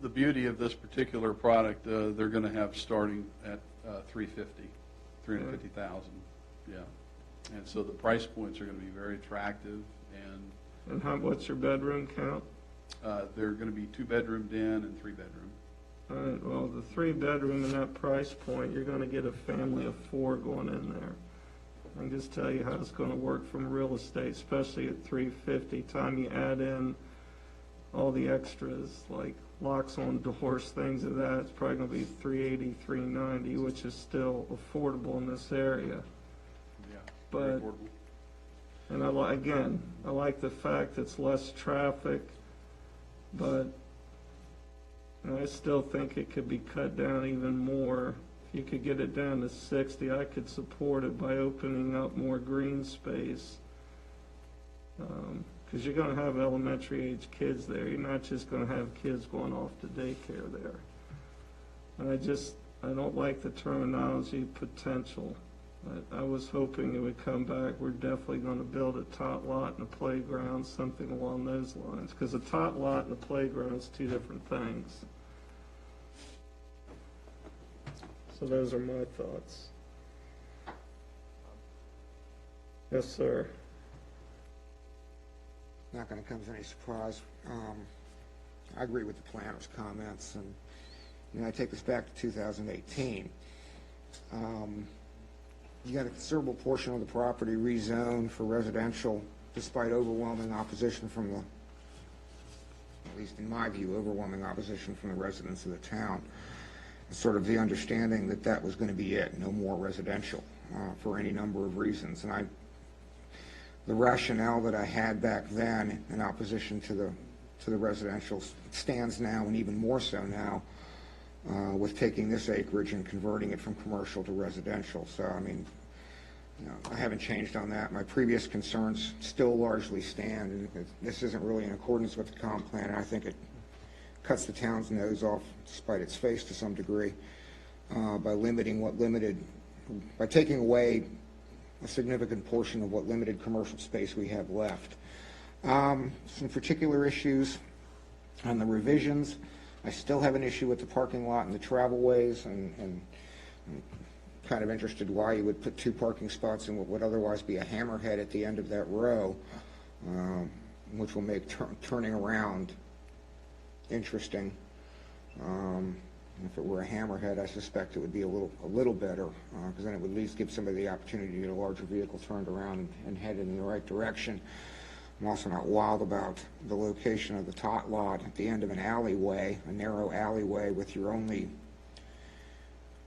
the beauty of this particular product, they're going to have starting at 350,000. Yeah. And so the price points are going to be very attractive, And what's your bedroom count? they're going to be 2-bedroom den and 3-bedroom. All right, well, the 3-bedroom in that price point, you're going to get a family of 4 going in there. I can just tell you how it's going to work from real estate, especially at 350. Time you add in all the extras like locks on doors, things of that, it's probably going to be 380, 390, which is still affordable in this area. Yeah, But, very affordable. and I like the fact it's less traffic, but you know, I still think it could be cut down even more. If you could get it down to 60, I could support it by opening up more green space. Because you're going to have elementary age kids there. You're not just going to have kids going off to daycare there. And I don't like the terminology potential. I was hoping it would come back. We're definitely going to build a tot lot and a playground, something along those lines. Because a tot lot and a playground is 2 different things. So those are my thoughts. Yes, sir. Not going to come as any surprise. I agree with the planner's comments, and you know, I take this back to 2018. You got a considerable portion of the property rezoned for residential, despite overwhelming opposition from the, at least in my view, overwhelming opposition from the residents of the town. Sort of the understanding that that was going to be it, no more residential, for any number of reasons. And the rationale that I had back then in opposition to the residential stands now, and even more so now, with taking this acreage and converting it from commercial to residential. So, I mean, you know, I haven't changed on that. My previous concerns still largely stand, and this isn't really in accordance with the comp plan, and I think it cuts the town's nose off, despite its face to some degree, by taking away a significant portion of what limited commercial space we have left. Some particular issues on the revisions. I still have an issue with the parking lot and the travelways, and I'm kind of interested why you would put 2 parking spots in what would otherwise be a hammerhead at the end of that row, which will make turning around interesting. If it were a hammerhead, I suspect it would be a little better, because then it would at least give somebody the opportunity to get a larger vehicle turned around and headed in the right direction. I'm also not wild about the location of the tot lot at the end of an alleyway, a narrow alleyway, with your only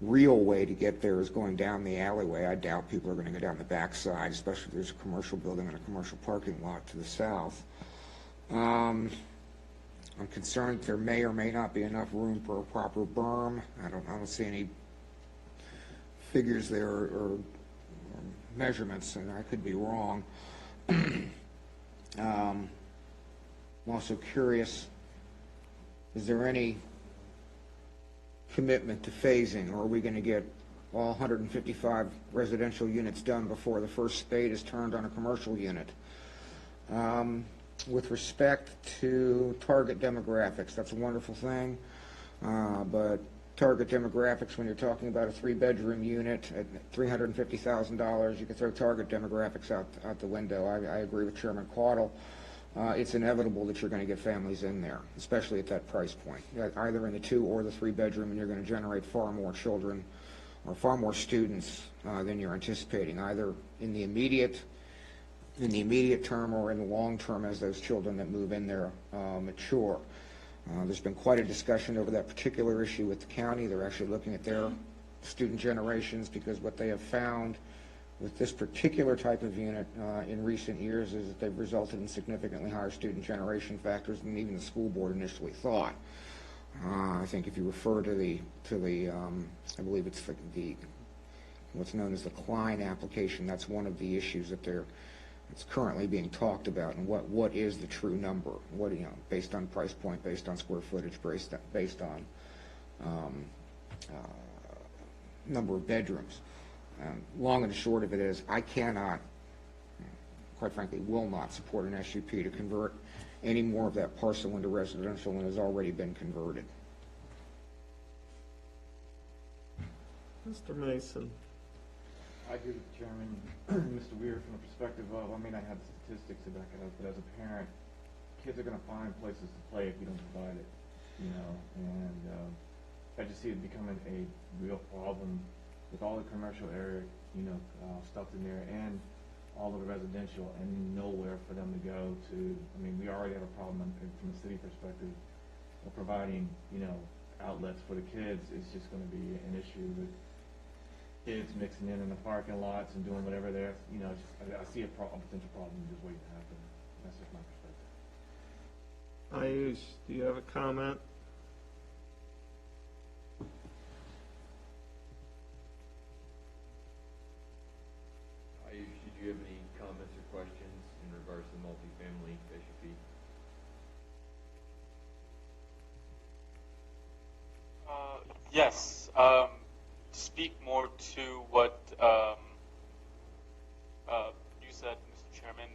real way to get there is going down the alleyway. I doubt people are going to go down the backside, especially if there's a commercial building and a commercial parking lot to the south. I'm concerned there may or may not be enough room for a proper berm. I don't see any figures there or measurements, and I could be wrong. I'm also curious, is there any commitment to phasing, or are we going to get all 155 residential units done before the first spade is turned on a commercial unit? With respect to target demographics, that's a wonderful thing, but target demographics when you're talking about a 3-bedroom unit at $350,000. You can throw target demographics out the window. I agree with Chairman Caudle. It's inevitable that you're going to get families in there, especially at that price point, either in the 2 or the 3-bedroom, and you're going to generate far more children or far more students than you're anticipating, either in the immediate term or in the long term as those children that move in there mature. There's been quite a discussion over that particular issue with the county. They're actually looking at their student generations, because what they have found with this particular type of unit in recent years is that they've resulted in significantly higher student generation factors than even the school board initially thought. I think if you refer to the I believe it's the what's known as the Klein application, that's one of the issues that it's currently being talked about, and what is the true number, based on price point, based on square footage, based on number of bedrooms. Long and short of it is, I cannot, quite frankly, will not support an SUP to convert any more of that parcel into residential than has already been converted. Mr. Mason. I agree with the chairman, Mr. Weir, from the perspective of, I mean, I have the statistics to back it up, but as a parent, kids are going to find places to play if you don't provide it, and I just see it becoming a real problem with all the commercial area, stuff in there, and all of the residential, and nowhere for them to go to. I mean, we already have a problem from a city perspective of providing, outlets for the kids. It's just going to be an issue with kids mixing in the parking lots and doing whatever they're, I see a potential problem just waiting to happen. That's just my perspective. Ayush, do you have a comment? Ayush, did you have any comments or questions in regards to the multifamily SUP? Yes. Speak more to what you said, Mr. Chairman,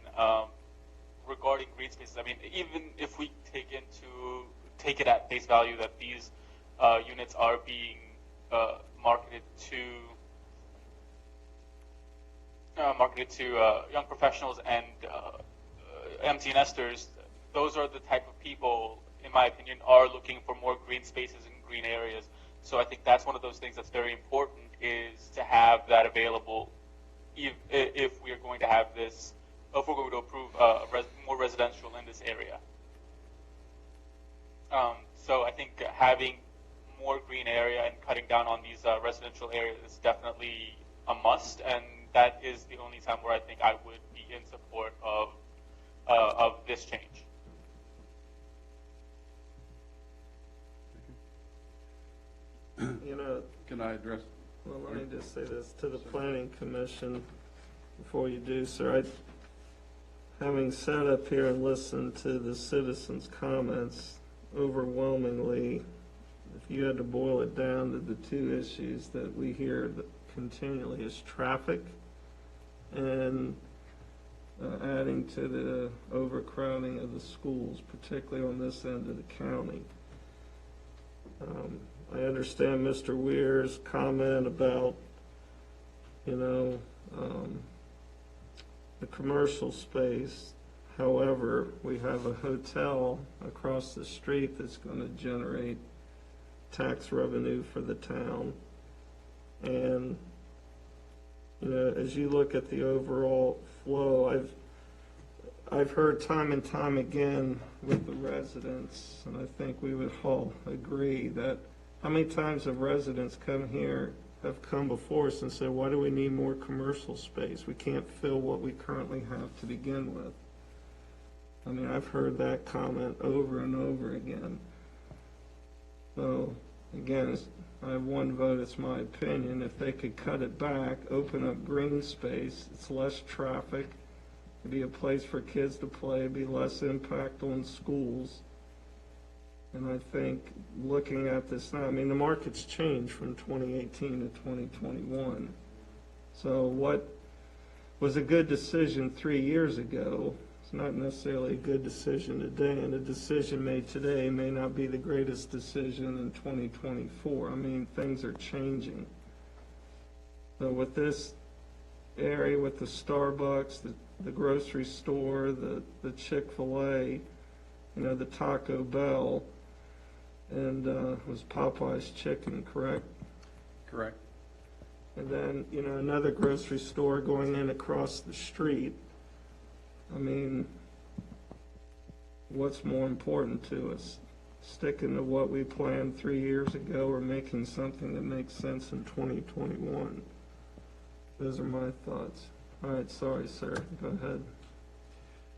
regarding green spaces. I mean, even if we take it at face value that these units are being marketed to young professionals and empty nesters, those are the type of people, in my opinion, are looking for more green spaces and green areas. So I think that's one of those things that's very important, is to have that available if we are going to have this, if we're going to approve more residential in this area. So I think having more green area and cutting down on these residential areas is definitely a must, and that is the only time where I think I would be in support of this change. Can I address? Well, let me just say this to the Planning Commission before you do, sir. Having sat up here and listened to the citizens' comments, overwhelmingly, if you had to boil it down to the 2 issues that we hear continually, is traffic and adding to the overcrowding of the schools, particularly on this end of the county. I understand Mr. Weir's comment about, the commercial space. However, we have a hotel across the street that's going to generate tax revenue for the town. And, as you look at the overall flow, I've heard time and time again with the residents, and I think we would all agree that how many times have residents have come before us and said, why do we need more commercial space? We can't fill what we currently have to begin with. I mean, I've heard that comment over and over again. So, again, I have one vote, it's my opinion. If they could cut it back, open up green space, it's less traffic, it'd be a place for kids to play, it'd be less impact on schools. And I think looking at this now, I mean, the market's changed from 2018 to 2021. So what was a good decision 3 years ago is not necessarily a good decision today, and a decision made today may not be the greatest decision in 2024. I mean, things are changing. So with this area, with the Starbucks, the grocery store, the Chick-fil-A, you know, the Taco Bell, and was Popeye's Chicken, correct? Correct. And then, you know, another grocery store going in across the street. I mean, what's more important to us? Sticking to what we planned 3 years ago or making something that makes sense in 2021? Those are my thoughts. All right, sorry, sir. Go ahead.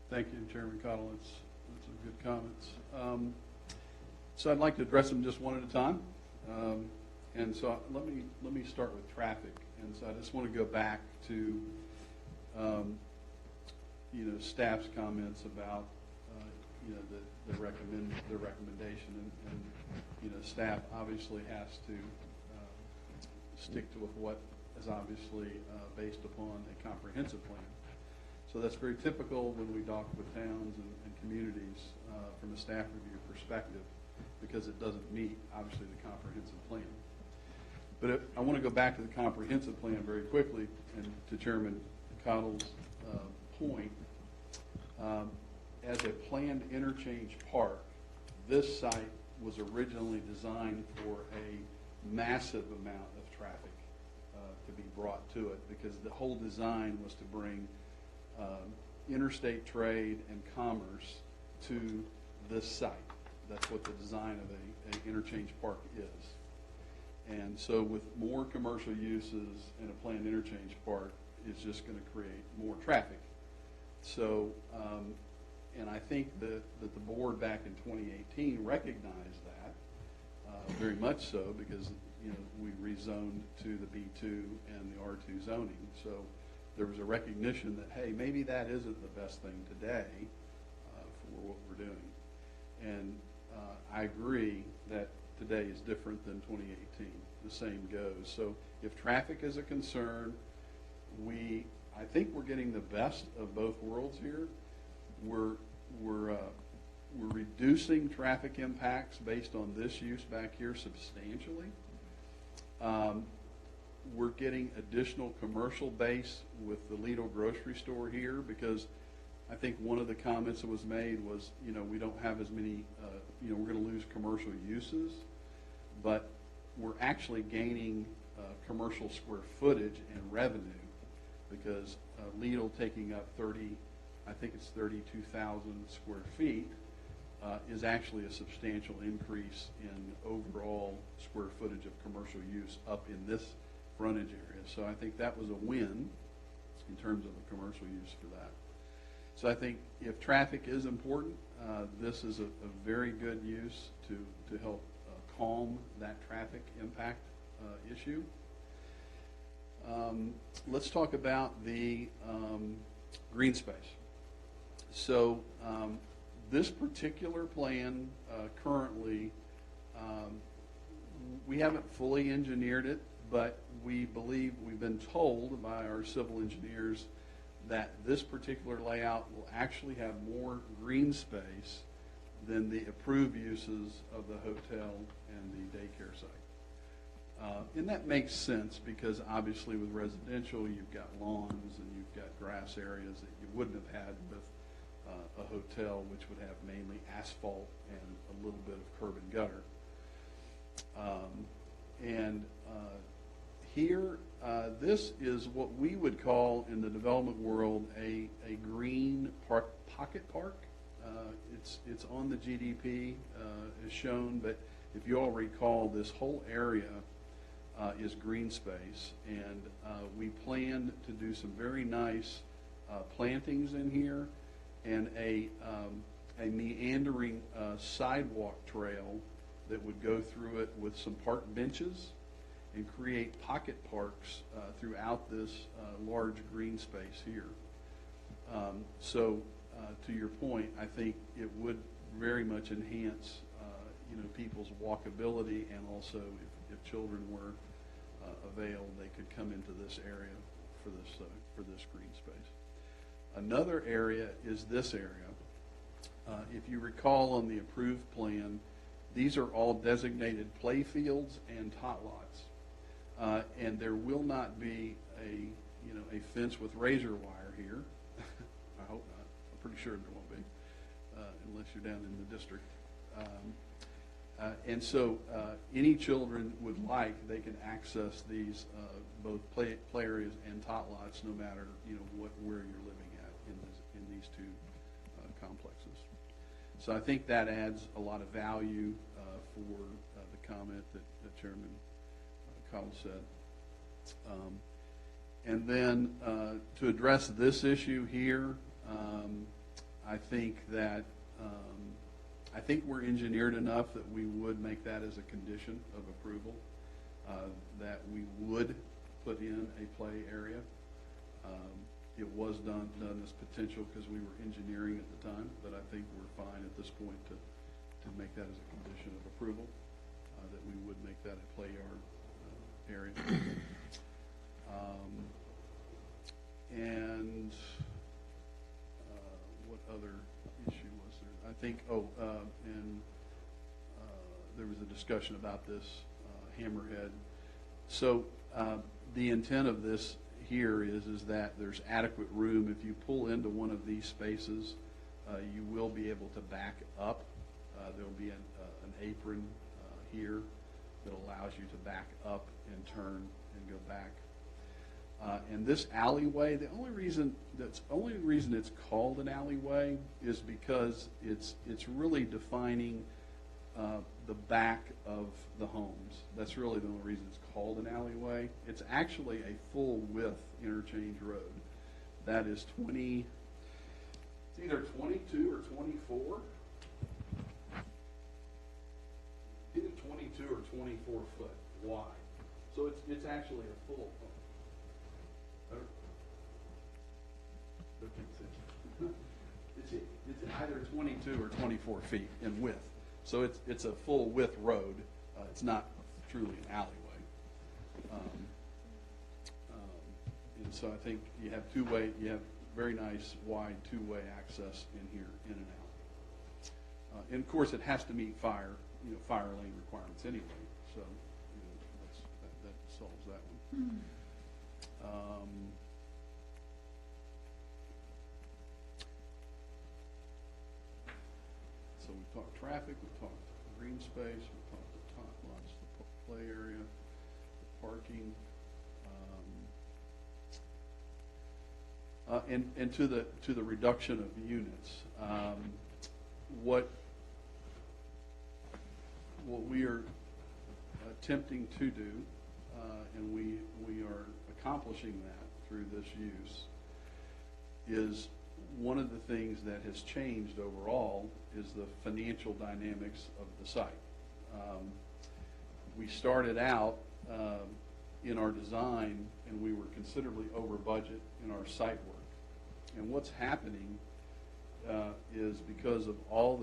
Thank you, Chairman Cottle. That's some good comments. So I'd like to address them just one at a time. And so let me start with traffic. And so I just want to go back to staff's comments about the recommendation, and staff obviously has to stick to what is obviously based upon a comprehensive plan. So that's very typical when we talk with towns and communities from a staff review perspective, because it doesn't meet obviously the comprehensive plan. But I want to go back to the comprehensive plan very quickly, and to Chairman Cottle's point. As a planned interchange park, this site was originally designed for a massive amount of traffic to be brought to it, because the whole design was to bring interstate trade and commerce to this site. That's what the design of an interchange park is. And so with more commercial uses in a planned interchange park, it's just going to create more traffic. So, and I think that the board back in 2018 recognized that very much so, because we rezoned to the B2 and the R2 zoning. So there was a recognition that, hey, maybe that isn't the best thing today for what we're doing. And I agree that today is different than 2018. The same goes. So if traffic is a concern, I think we're getting the best of both worlds here. We're reducing traffic impacts based on this use back here substantially. We're getting additional commercial base with the Lidl grocery store here, because I think one of the comments that was made was, we don't have as many, we're going to lose commercial uses, but we're actually gaining commercial square footage and revenue, because Lidl taking up 32,000 square feet is actually a substantial increase in overall square footage of commercial use up in this frontage area. So I think that was a win in terms of a commercial use for that. So I think if traffic is important, this is a very good use to help calm that traffic impact issue. Let's talk about the green space. So this particular plan currently, we haven't fully engineered it, but we believe, we've been told by our civil engineers that this particular layout will actually have more green space than the approved uses of the hotel and the daycare site. And that makes sense, because obviously with residential, you've got lawns and you've got grass areas that you wouldn't have had with a hotel, which would have mainly asphalt and a little bit of curb and gutter. Here, this is what we would call in the development world a green pocket park. It's on the GDP as shown, but if you all recall, this whole area is green space, and we planned to do some very nice plantings in here, and a meandering sidewalk trail that would go through it with some park benches and create pocket parks throughout this large green space here. So to your point, I think it would very much enhance people's walkability, and also if children were availed, they could come into this area for this green space. Another area is this area. If you recall on the approved plan, these are all designated play fields and tot lots. And there will not be a fence with razor wire here. I hope not. I'm pretty sure there won't be, unless you're down in the district. And so any children would like, they can access these both play areas and tot lots, no matter where you're living at in these two complexes. So I think that adds a lot of value for the comment that Chairman Cottle said. And then to address this issue here, I think we're engineered enough that we would make that as a condition of approval, that we would put in a play area. It was done as potential because we were engineering at the time, but I think we're fine at this point to make that as a condition of approval, that we would make that a play yard area. And what other issue was there? I think, there was a discussion about this hammerhead. So the intent of this here is that there's adequate room. If you pull into one of these spaces, you will be able to back up. There'll be an apron here that allows you to back up and turn and go back. And this alleyway, the only reason it's called an alleyway is because it's really defining the back of the homes. That's really the only reason it's called an alleyway. It's actually a full width interchange road. That is it's either 22 or 24. Either 22 or 24 foot wide. So it's actually a full. It's either 22 or 24 feet in width. So it's a full width road. It's not truly an alleyway. And so I think you have you have very nice wide two-way access in here, in and out. And of course, it has to meet fire lane requirements anyway. So that solves that one. So we've talked traffic, we've talked green space, we've talked the tot lots, the play area, the parking, and to the reduction of units. What we are attempting to do, and we are accomplishing that through this use, is one of the things that has changed overall is the financial dynamics of the site. We started out in our design, and we were considerably over budget in our site work. And what's happening is because of all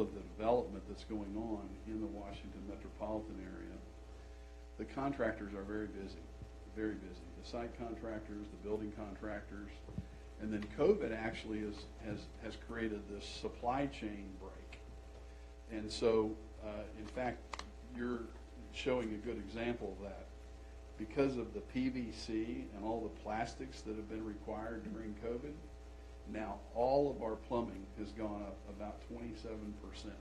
of the development that's going on in the Washington metropolitan area, the contractors are very busy, very busy. The site contractors, the building contractors, and then COVID actually has created this supply chain break. And so, in fact, you're showing a good example of that. Because of the PVC and all the plastics that have been required during COVID, now all of our plumbing has gone up about 27%.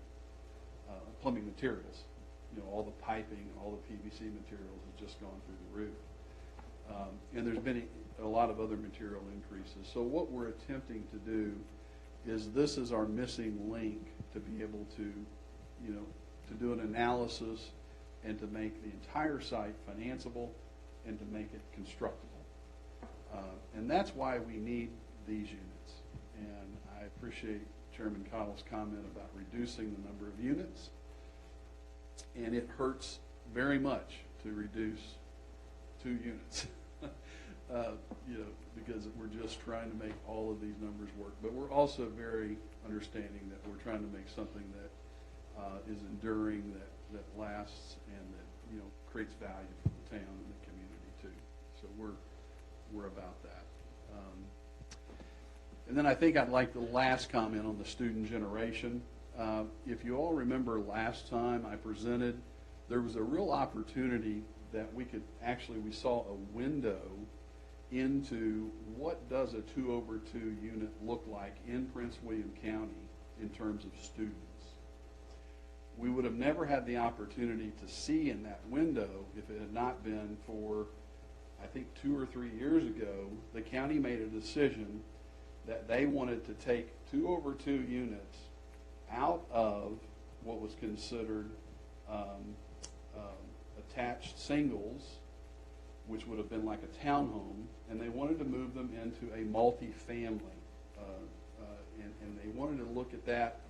Plumbing materials, all the piping and all the PVC materials has just gone through the roof. And there's been a lot of other material increases. So what we're attempting to do is, this is our missing link to be able to, to do an analysis and to make the entire site financeable and to make it constructible. And that's why we need these units. And I appreciate Chairman Cottle's comment about reducing the number of units. And it hurts very much to reduce 2 units. Because we're just trying to make all of these numbers work. But we're also very understanding that we're trying to make something that is enduring, that lasts, and that creates value for the town and the community too. So we're about that. And then I think I'd like the last comment on the student generation. If you all remember last time I presented, there was a real opportunity that we saw a window into what does a 2/2 unit look like in Prince William County in terms of students. We would have never had the opportunity to see in that window if it had not been for, I think 2 or 3 years ago, the county made a decision that they wanted to take 2/2 units out of what was considered attached singles, which would have been like a townhome, and they wanted to move them into a multifamily. And they wanted to look at that,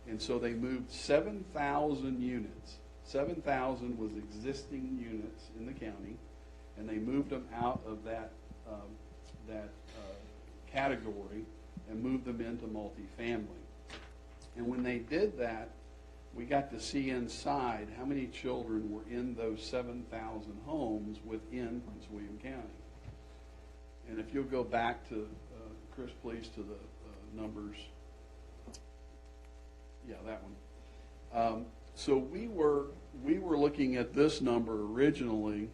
and so they moved 7,000 units. 7,000 was existing units in the county, and they moved them out of that category and moved them into multifamily. And when they did that, we got to see inside how many children were in those 7,000 homes within Prince William County. And if you'll go back to, Chris, please, to the numbers. Yeah, that one. So we were looking at this number originally,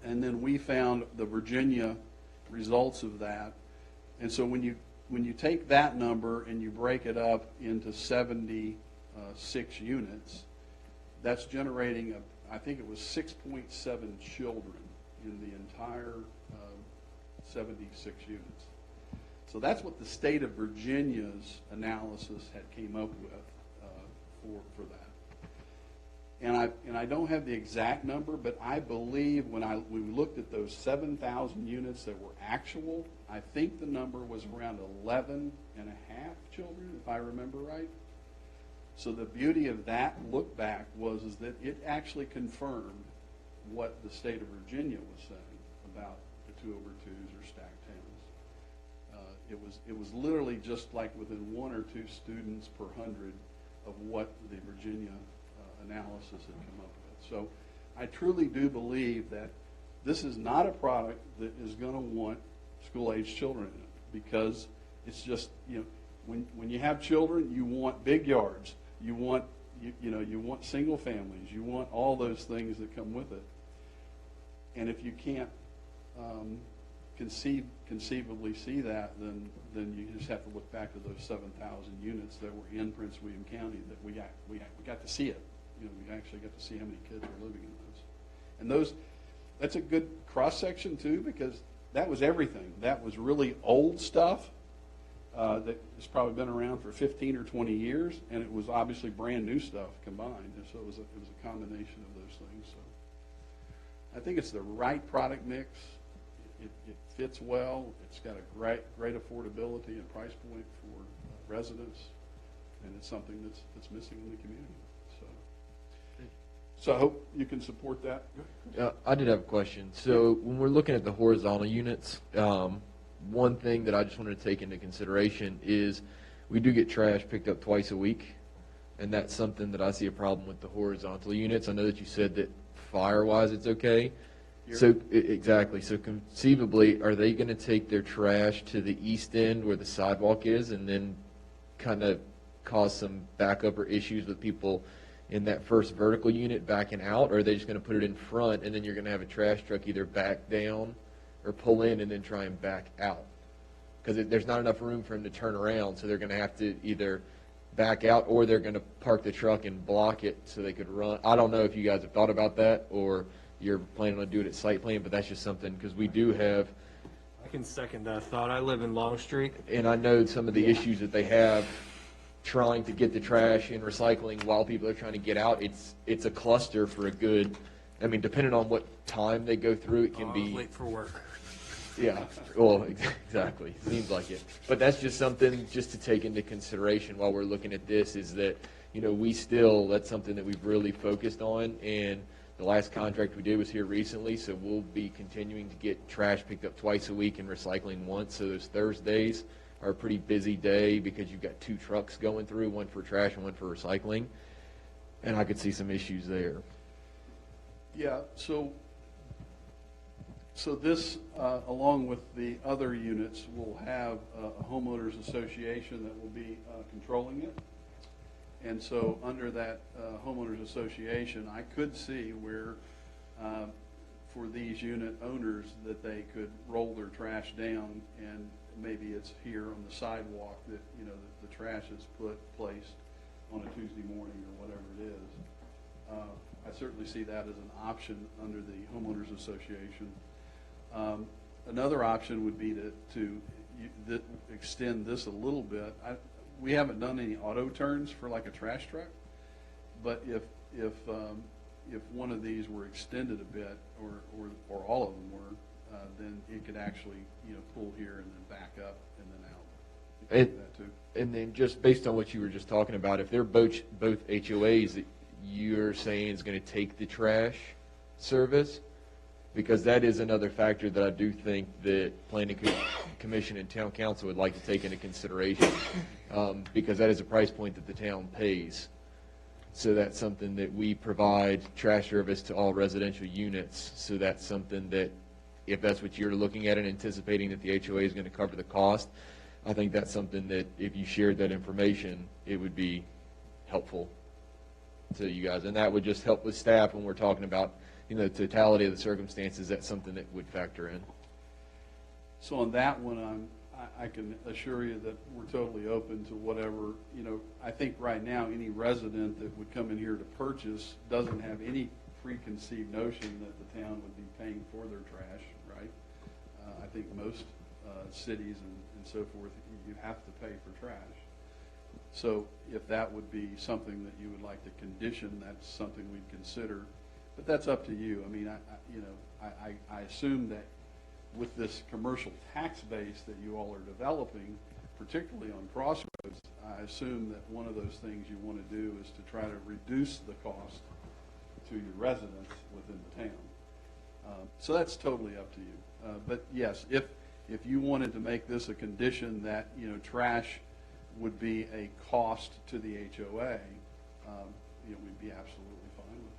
and then we found the Virginia results of that. And so when you take that number and you break it up into 76 units, that's generating, I think it was 6.7 children in the entire 76 units. So that's what the state of Virginia's analysis had came up with for that. And I don't have the exact number, but I believe when we looked at those 7,000 units that were actual, I think the number was around 11 and a half children, if I remember right. So the beauty of that look back was that it actually confirmed what the state of Virginia was saying about the 2/2s or stacked towns. It was literally just like within 1 or 2 students per 100 of what the Virginia analysis had come up with. So I truly do believe that this is not a product that is going to want school-age children in it, because it's just, when you have children, you want big yards, you want single families, you want all those things that come with it. And if you can't conceivably see that, then you just have to look back to those 7,000 units that were in Prince William County that we got to see it. We actually got to see how many kids were living in those. And that's a good cross-section, too, because that was everything. That was really old stuff that has probably been around for 15 or 20 years, and it was obviously brand new stuff combined. And so it was a combination of those things. So I think it's the right product mix. It fits well. It's got a great affordability and price point for residents, and it's something that's missing in the community. So I hope you can support that. I did have a question. So when we're looking at the horizontal units, one thing that I just wanted to take into consideration is we do get trash picked up twice a week, and that's something that I see a problem with the horizontal units. I know that you said that fire-wise it's okay. So exactly. So conceivably, are they going to take their trash to the east end where the sidewalk is, and then kind of cause some backup or issues with people in that first vertical unit backing out, or are they just going to put it in front, and then you're going to have a trash truck either back down or pull in and then try and back out? Because there's not enough room for them to turn around, so they're going to have to either back out or they're going to park the truck and block it so they could run. I don't know if you guys have thought about that or you're planning on doing it site plan, but that's just something, because we do have. I can second that thought. I live in Long Street. And I know some of the issues that they have trying to get the trash and recycling while people are trying to get out. It's a cluster for a good, depending on what time they go through, it can be late for work. Yeah, well, exactly. Seems like it. But that's just something just to take into consideration while we're looking at this, is that, that's something that we've really focused on, and the last contract we did was here recently, so we'll be continuing to get trash picked up twice a week and recycling once. So those Thursdays are a pretty busy day because you've got 2 trucks going through, one for trash and one for recycling, and I could see some issues there. Yeah, so So this, along with the other units, will have a homeowners association that will be controlling it. And so under that homeowners association, I could see where, for these unit owners, that they could roll their trash down, and maybe it's here on the sidewalk that, you know, the trash is placed on a Tuesday morning or whatever it is. I certainly see that as an option under the homeowners association. Another option would be to extend this a little bit. We haven't done any auto turns for like a trash truck, but if one of these were extended a bit, or all of them were, then it could actually, you know, pull here and then back up and then out. You could do that too. And then just based on what you were just talking about, if they're both HOAs that you're saying is going to take the trash service, because that is another factor that I do think that Planning Commission and Town Council would like to take into consideration, because that is a price point that the town pays. So that's something that we provide trash service to all residential units. So that's something that, if that's what you're looking at and anticipating that the HOA is going to cover the cost, I think that's something that if you shared that information, it would be helpful to you guys. And that would just help with staff when we're talking about, you know, the totality of the circumstances. That's something that would factor in. So on that one, I can assure you that we're totally open to whatever, you know, I think right now any resident that would come in here to purchase doesn't have any preconceived notion that the town would be paying for their trash, right? I think most cities and so forth, you have to pay for trash. So if that would be something that you would like to condition, that's something we'd consider. But that's up to you. I mean, I assume that with this commercial tax base that you all are developing, particularly on Crossroads, I assume that one of those things you want to do is to try to reduce the cost to your residents within the town. So that's totally up to you. But yes, if you wanted to make this a condition that, you know, trash would be a cost to the HOA, you know, we'd be absolutely fine with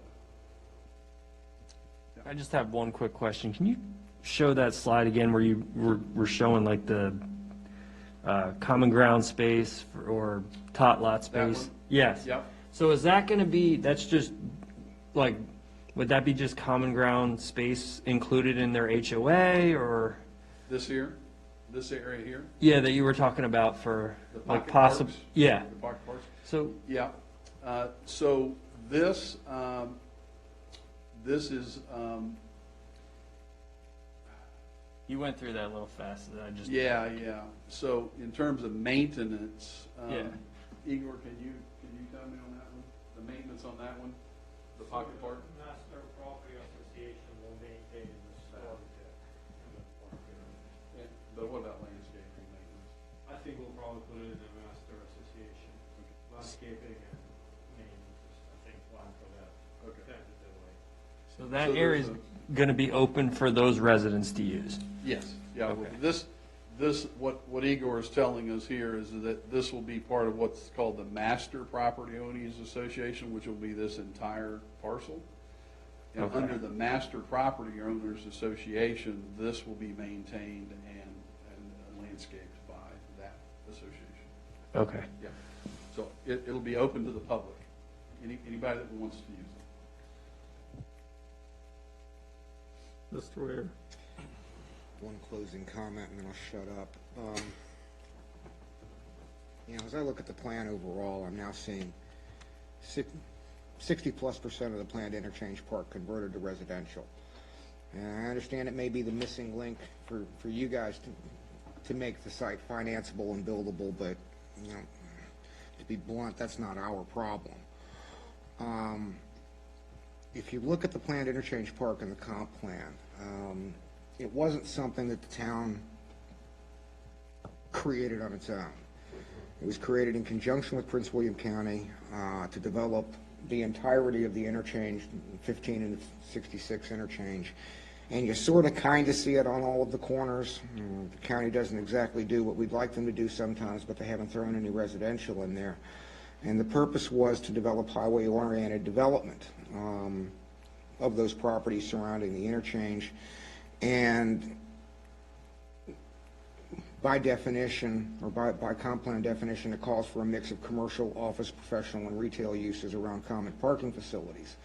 that. I just have one quick question. Can you show that slide again where you were showing like the common ground space or tot lot That space? one? Yes. Yep. So is that going to be, that's just like, would that be just common ground space included in their HOA or? This here, this area here, Yeah, that you were talking about for the like pocket possible, parks? yeah. The pocket parks? So, Yeah. So this, this is, you went through that a little fast, I just. yeah. So in terms of maintenance, Yeah. Igor, can you tell me on that one? The maintenance on that one, the pocket park? Master Property Association will maintain the storage Yeah, but what about landscaping maintenance? I think we'll probably put it in the master association. Landscaping and maintenance, I think, plan for that Okay. tentatively. So that So area there's is going to be open for those residents to use. Yes, yeah, well, Okay. what Igor is telling us here is that this will be part of what's called the Master Property Owners Association, which will be this entire parcel. And Okay. under the Master Property Owners Association, this will be maintained and landscaped by that association. Okay. Yeah, so it'll be open to the public, anybody that wants to use it. Mr. Ware. One closing comment, and then I'll shut up. You know, as I look at the plan overall, I'm now seeing 60+% of the planned interchange park converted to residential. And I understand it may be the missing link for you guys to make the site financeable and buildable, but, you know, to be blunt, that's not our problem. If you look at the planned interchange park in the comp plan, it wasn't something that the town created on its own. It was created in conjunction with Prince William County to develop the entirety of the interchange, 15 and 66 interchange. And you sort of kind of see it on all of the corners. The county doesn't exactly do what we'd like them to do sometimes, but they haven't thrown any residential in there. And the purpose was to develop highway-oriented development of those properties surrounding the interchange. And by definition, or by comp plan definition, it calls for a mix of commercial, office, professional, and retail uses around common parking facilities.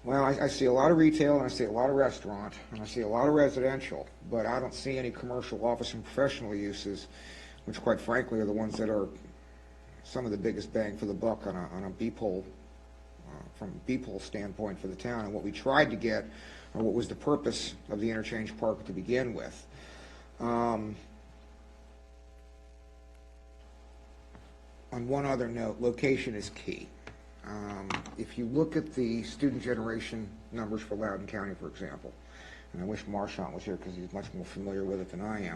Well, I see a lot of retail, and I see a lot of restaurant, and I see a lot of residential, but I don't see any commercial, office, and professional uses, which quite frankly are the ones that are some of the biggest bang for the buck on a B-pole, from a B-pole standpoint for the town, and what we tried to get, or what was the purpose of the interchange park to begin with. On one other note, location is key. If you look at the student generation numbers for Loudoun County, for example, and I wish Marchant was here because he's much more familiar with it than I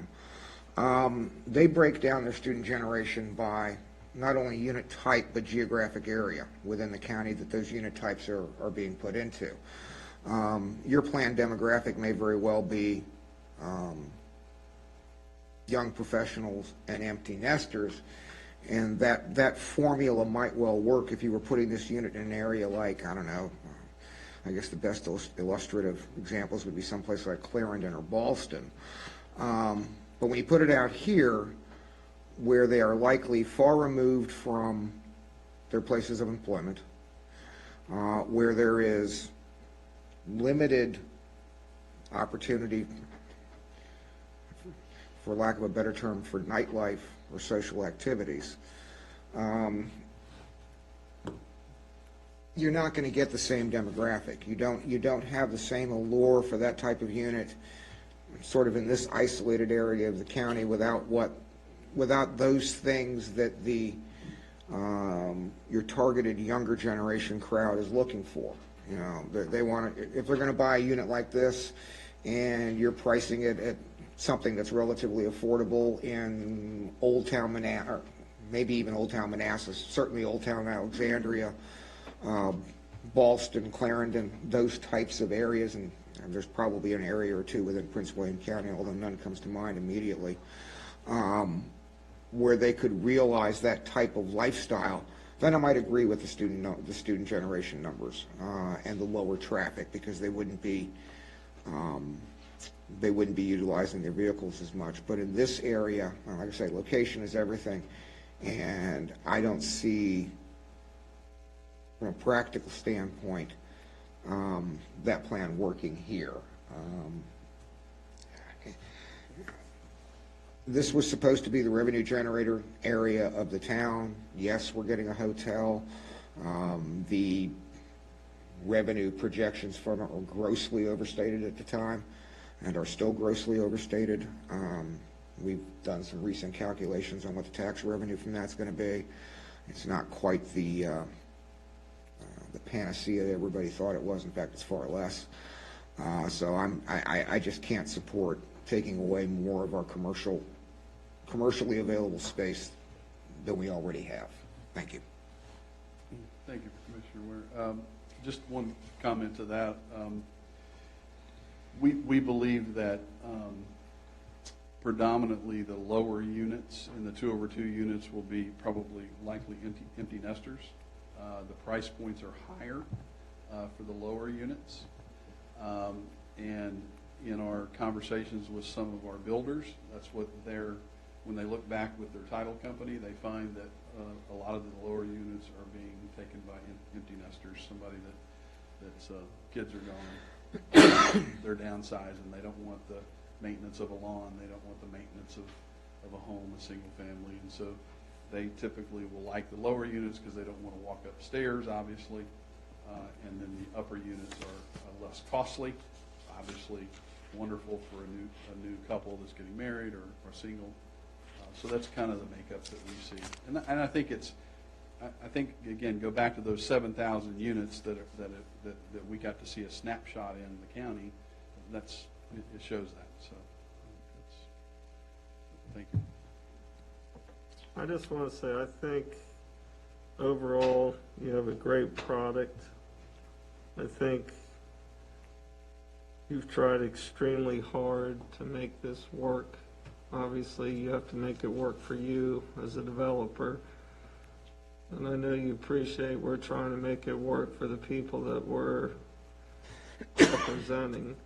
am, they break down their student generation by not only unit type, but geographic area within the county that those unit types are being put into. Your planned demographic may very well be young professionals and empty nesters, and that formula might well work if you were putting this unit in an area like, I don't know, I guess the best illustrative examples would be someplace like Clarendon or Ballston. But when you put it out here, where they are likely far removed from their places of employment, where there is limited opportunity, for lack of a better term, for nightlife or social activities, you're not going to get the same demographic. You don't have the same allure for that type of unit sort of in this isolated area of the county without those things that the your targeted younger generation crowd is looking for. You know, they want to, if they're going to buy a unit like this and you're pricing it at something that's relatively affordable in Old Town Manassas, or maybe even Old Town Manassas, certainly Old Town Alexandria, Ballston, Clarendon, those types of areas, and there's probably an area or two within Prince William County, although none comes to mind immediately, where they could realize that type of lifestyle, then I might agree with the student generation numbers and the lower traffic, because they wouldn't be utilizing their vehicles as much. But in this area, like I say, location is everything, and I don't see, from a practical standpoint, that plan working here. This was supposed to be the revenue generator area of the town. Yes, we're getting a hotel. The revenue projections from it were grossly overstated at the time and are still grossly overstated. We've done some recent calculations on what the tax revenue from that's going to be. It's not quite the panacea that everybody thought it was. In fact, it's far less. So I just can't support taking away more of our commercially available space than we already have. Thank you. Thank you, Commissioner Ware. Just one comment to that. We believe that predominantly the lower units in the 2/2 units will be probably likely empty nesters. The price points are higher for the lower units. And in our conversations with some of our builders, that's what when they look back with their title company, they find that a lot of the lower units are being taken by empty nesters, somebody that's kids are gone, they're downsized, and they don't want the maintenance of a lawn, they don't want the maintenance of a home, a single family, and so they typically will like the lower units because they don't want to walk upstairs, obviously, and then the upper units are less costly, obviously wonderful for a new couple that's getting married or single. So that's kind of the makeup that we see, and I think I think again, go back to those 7,000 units that we got to see a snapshot in the county. It shows that. So thank you. I just want to say, I think overall you have a great product. I think you've tried extremely hard to make this work. Obviously, you have to make it work for you as a developer. And I know you appreciate we're trying to make it work for the people that we're representing.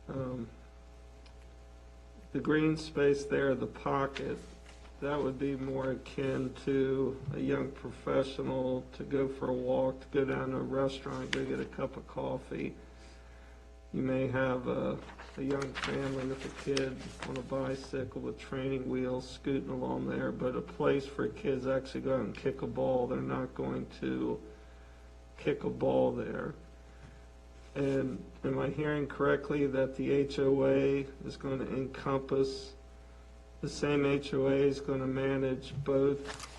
The green space there, the pocket, that would be more akin to a young professional to go for a walk, to go down to a restaurant, go get a cup of coffee. You may have a young family with a kid on a bicycle with training wheels scooting along there, but a place for kids to actually go out and kick a ball. They're not going to kick a ball there. And am I hearing correctly that the HOA is going to encompass, the same HOA is going to manage both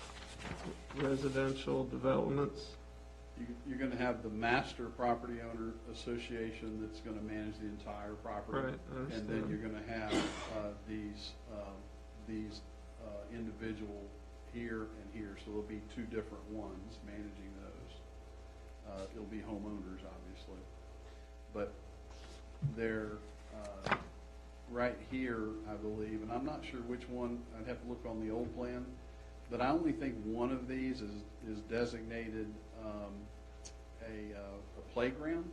residential developments? You're going to have the master property owner association that's going to manage the entire property. Right, I And then understand. you're going to have these individual here and here. So there'll be two different ones managing those. It'll be homeowners, obviously. But they're right here, I believe, and I'm not sure which one, I'd have to look on the old plan, but I only think one of these is designated a playground,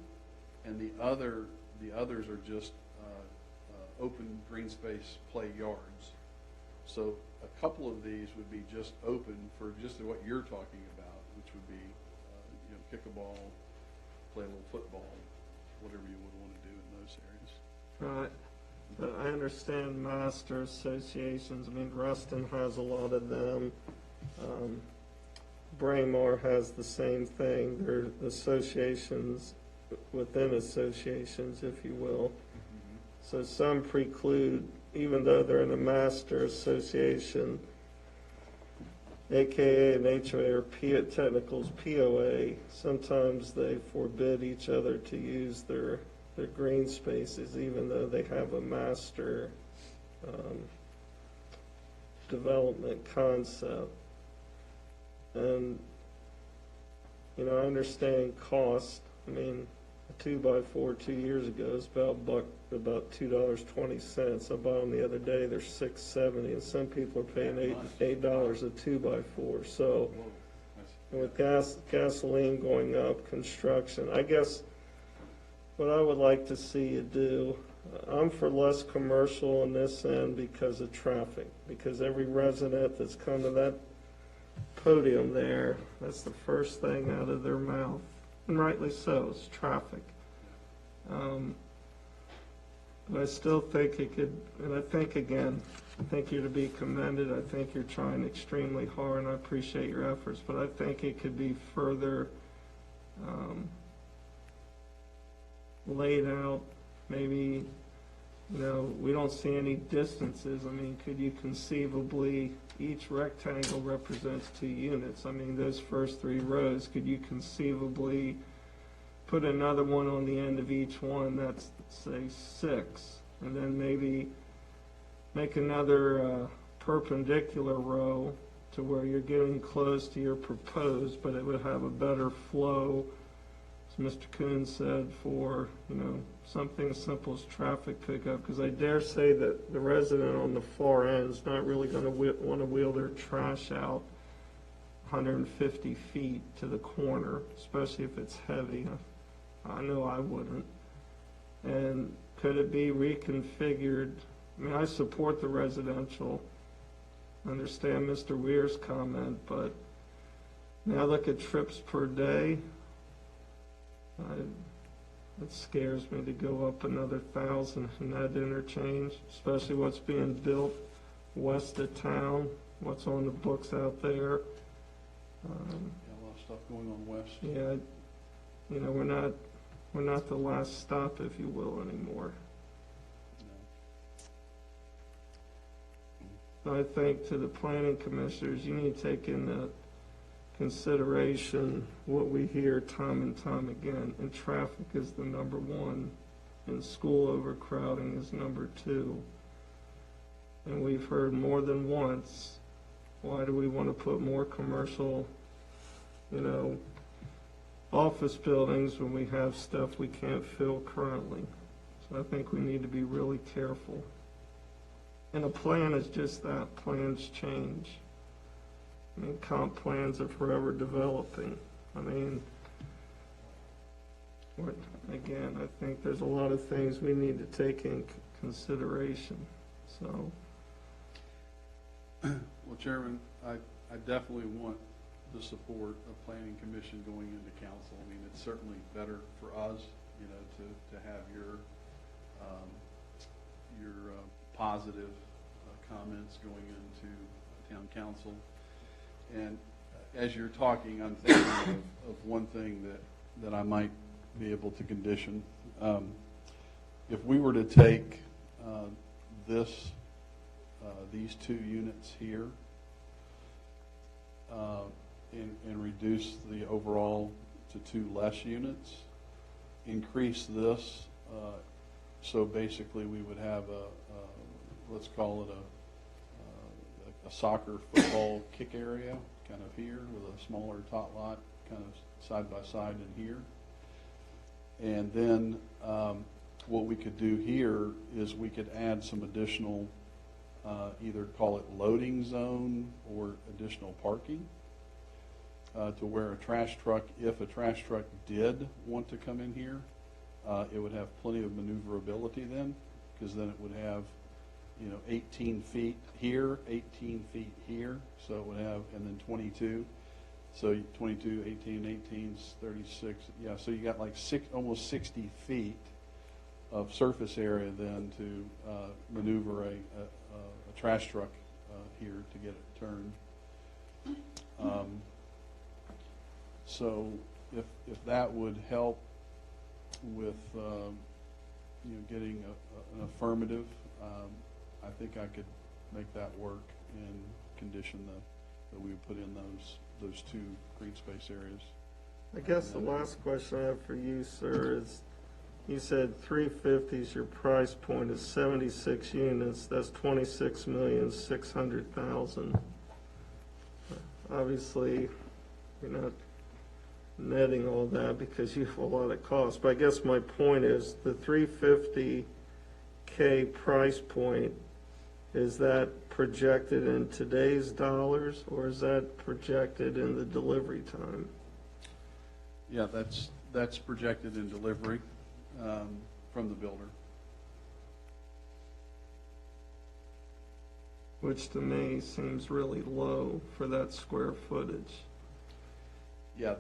and the others are just open green space play yards. So a couple of these would be just open for just what you're talking about, which would be kick a ball, play a little football, whatever you would want to do in those areas. Right. But I understand master associations. I mean, Ruston has a lot of them. Braemar has the same thing. They're associations within associations, if you will. So some preclude, even though they're in a master association, AKA and HOA or technicals POA, sometimes they forbid each other to use their green spaces, even though they have a master development concept. And, I understand cost. I mean, a 2x4 2 years ago is about $2.20. I bought them the other day. They're $6.70, and some people are paying $8 a 2x4. So, and with gasoline going up, construction, I guess what I would like to see you do, I'm for less commercial on this end because of traffic, because every resident that's come to that podium there, that's the first thing out of their mouth, and rightly so, is traffic. But I still think it could, and I think, again, I think you're to be commended. I think you're trying extremely hard, and I appreciate your efforts, but I think it could be further laid out. Maybe, we don't see any distances. I mean, could you conceivably, each rectangle represents 2 units. I mean, those first 3 rows, could you conceivably put another one on the end of each one? That's, say, 6. And then maybe make another perpendicular row to where you're getting close to your proposed, but it would have a better flow, as Mr. Kuhn said, for, something as simple as traffic pickup, because I dare say that the resident on the far end is not really going to want to wheel their trash out 150 feet to the corner, especially if it's heavy. I know I wouldn't. And could it be reconfigured? I mean, I support the residential. I understand Mr. Weir's comment, but now look at trips per day. It scares me to go up another 1,000 in that interchange, especially what's being built west of town, what's on the books out there. Got a lot of stuff going on west. Yeah, we're not the last stop, if you will, anymore. I think to the planning commissioners, you need to take into consideration what we hear time and time again, and traffic is the number 1, and school overcrowding is number 2. And we've heard more than once, why do we want to put more commercial, office buildings when we have stuff we can't fill currently? So I think we need to be really careful. And a plan is just that. Plans change. I mean, comp plans are forever developing. I mean, Again, I think there's a lot of things we need to take in consideration, so. Well, Chairman, I definitely want the support of Planning Commission going into council. I mean, it's certainly better for us, you know, to have your positive comments going into town council. And as you're talking, I'm thinking of one thing that I might be able to condition. If we were to take these two units here and reduce the overall to two less units, increase this, so basically we would have let's call it a soccer football kick area kind of here with a smaller tot lot kind of side by side in here. And then what we could do here is we could add some additional, either call it loading zone or additional parking to where a trash truck, if a trash truck did want to come in here, it would have plenty of maneuverability then, because then it would have, 18 feet here, 18 feet here, so it would have, and then 22. So 22, 18, 18, 36, yeah, so you got like almost 60 feet of surface area then to maneuver a trash truck here to get it turned. So if that would help with getting an affirmative, I think I could make that work and condition that we would put in those two green space areas. I guess the last question I have for you, sir, is you said 350 is your price point, is 76 units, that's 26,600,000. Obviously, you're not netting all that because you have a lot of costs, but I guess my point is the 350K price point, is that projected in today's dollars, or is that projected in the delivery time? Yeah, that's projected in delivery from the builder. Which to me seems really low for that square footage. Yeah,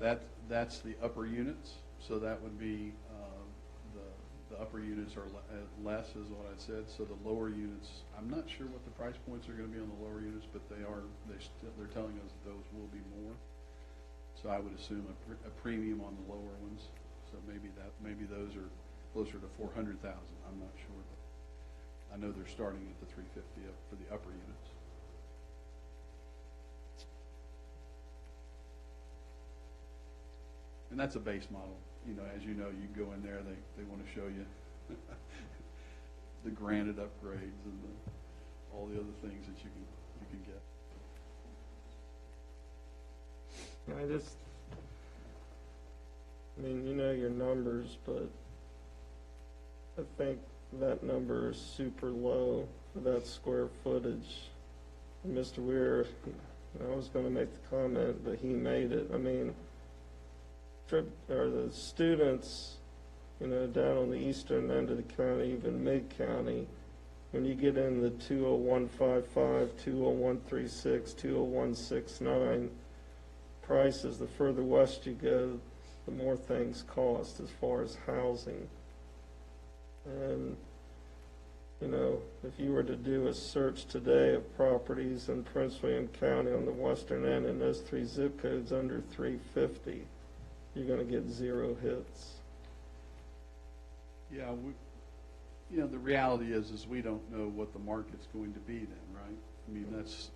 that's the upper units, so that would be, the upper units are less is what I said, so the lower units, I'm not sure what the price points are gonna be on the lower units, but they're telling us that those will be more. So I would assume a premium on the lower ones, so maybe those are closer to 400,000, I'm not sure, but I know they're starting at the 350 up for the upper units. And that's a base model. As you know, you go in there, they want to show you the granite upgrades and all the other things that you can get. You know your numbers, but I think that number is super low for that square footage. And Mr. Weir, I was going to make the comment, but he made it. The students, down on the eastern end of the county, even mid-county, when you get in the 20155, 20136, 20169 prices, the further west you go, the more things cost as far as housing. And, if you were to do a search today of properties in Prince William County on the western end in those three zip codes under 350, you're going to get 0 hits. Yeah, the reality is we don't know what the market's going to be then, right?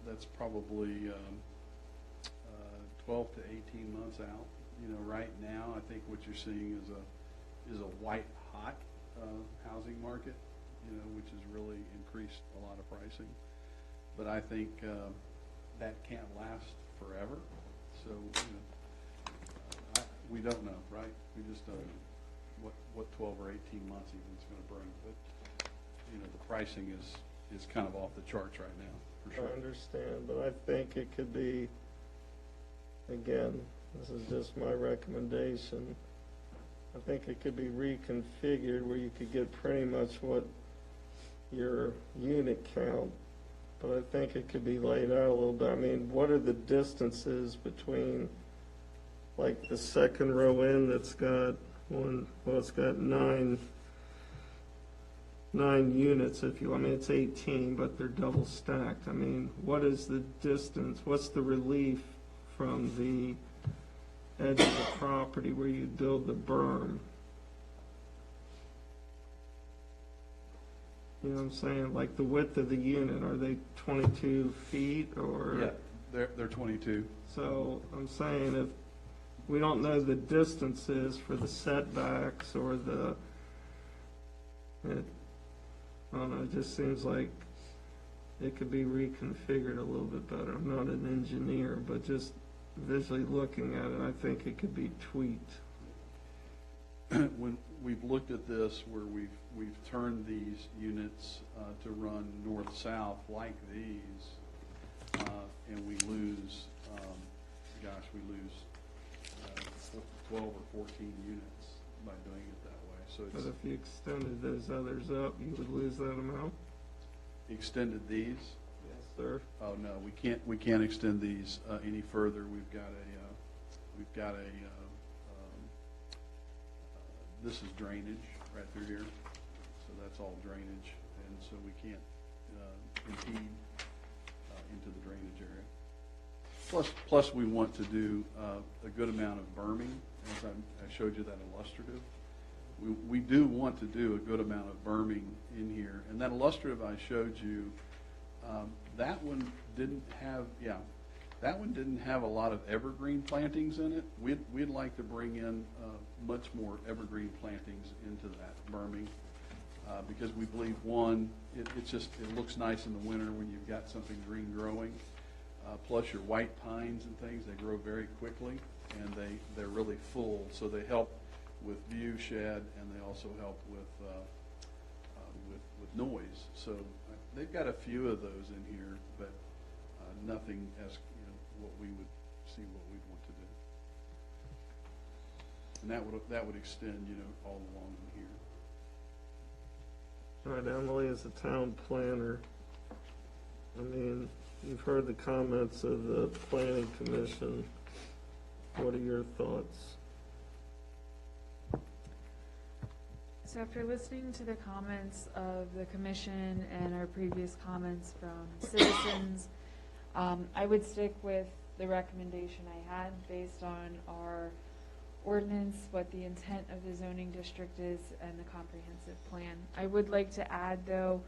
That's probably 12 to 18 months out. Right now, I think what you're seeing is a white hot housing market, which has really increased a lot of pricing. But I think that can't last forever. So, we don't know, right? We just don't know what 12 or 18 months even is going to bring. But, the pricing is kind of off the charts right now, for sure. I understand, but I think it could be, again, this is just my recommendation, I think it could be reconfigured where you could get pretty much what your unit count, but I think it could be laid out a little bit. I mean, what are the distances between, like, the second row in that's got it's got nine units, if you, I mean, it's 18, but they're double stacked. I mean, what is the distance, what's the relief from the edge of the property where you build the berm? You know what I'm saying? Like the width of the unit, are they 22 feet or? Yeah, they're 22. So I'm saying if we don't know the distances for the setbacks or I don't know, it just seems like it could be reconfigured a little bit better. I'm not an engineer, but just visually looking at it, I think it could be tweaked. When we've looked at this, where we've turned these units to run north-south like these, and we lose, we lose 12 or 14 units by doing it that way. So But it's if you extended those others up, you would lose that amount? extended these. Yes, sir. Oh no, we can't extend these any further. This is drainage right through here, so that's all drainage, and so we can't impede into the drainage area. Plus we want to do a good amount of berming, as I showed you that illustrative. We do want to do a good amount of berming in here, and that illustrative I showed you, that one didn't have a lot of evergreen plantings in it. We'd like to bring in much more evergreen plantings into that berming, because we believe, one, it looks nice in the winter when you've got something green growing. Plus your white pines and things, they grow very quickly, and they're really full, so they help with view shed, and they also help with noise. So they've got a few of those in here, but nothing as what we would see what we'd want to do. And that would extend all along in here. All right, Emily, as a town planner, I mean, you've heard the comments of the planning commission. What are your thoughts? So after listening to the comments of the commission and our previous comments from citizens, I would stick with the recommendation I had based on our ordinance, what the intent of the zoning district is, and the comprehensive plan. I would like to add, though,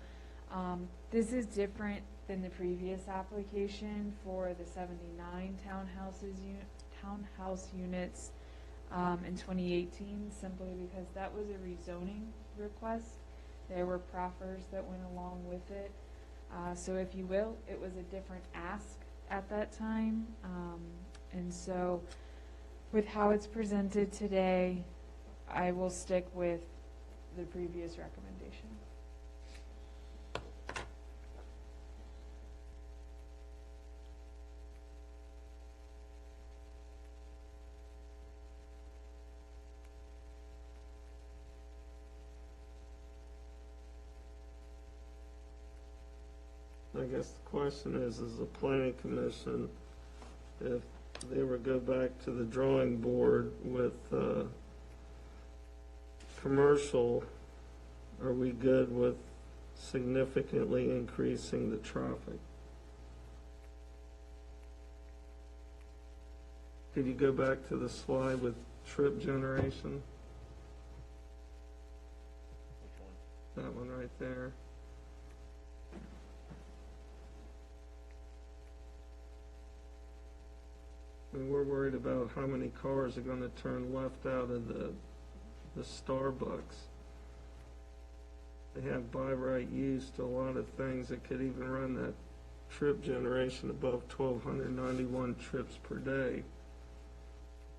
this is different than the previous application for the 79 townhouse units in 2018, simply because that was a rezoning request. There were proffers that went along with it. So if you will, it was a different ask at that time. And so with how it's presented today, I will stick with the previous recommendation. I guess the question is the planning commission, if they were to go back to the drawing board with commercial, are we good with significantly increasing the traffic? Could you go back to the slide with trip generation? That one right there. I mean, we're worried about how many cars are going to turn left out of the Starbucks. They have by right use to a lot of things that could even run that trip generation above 1,291 trips per day.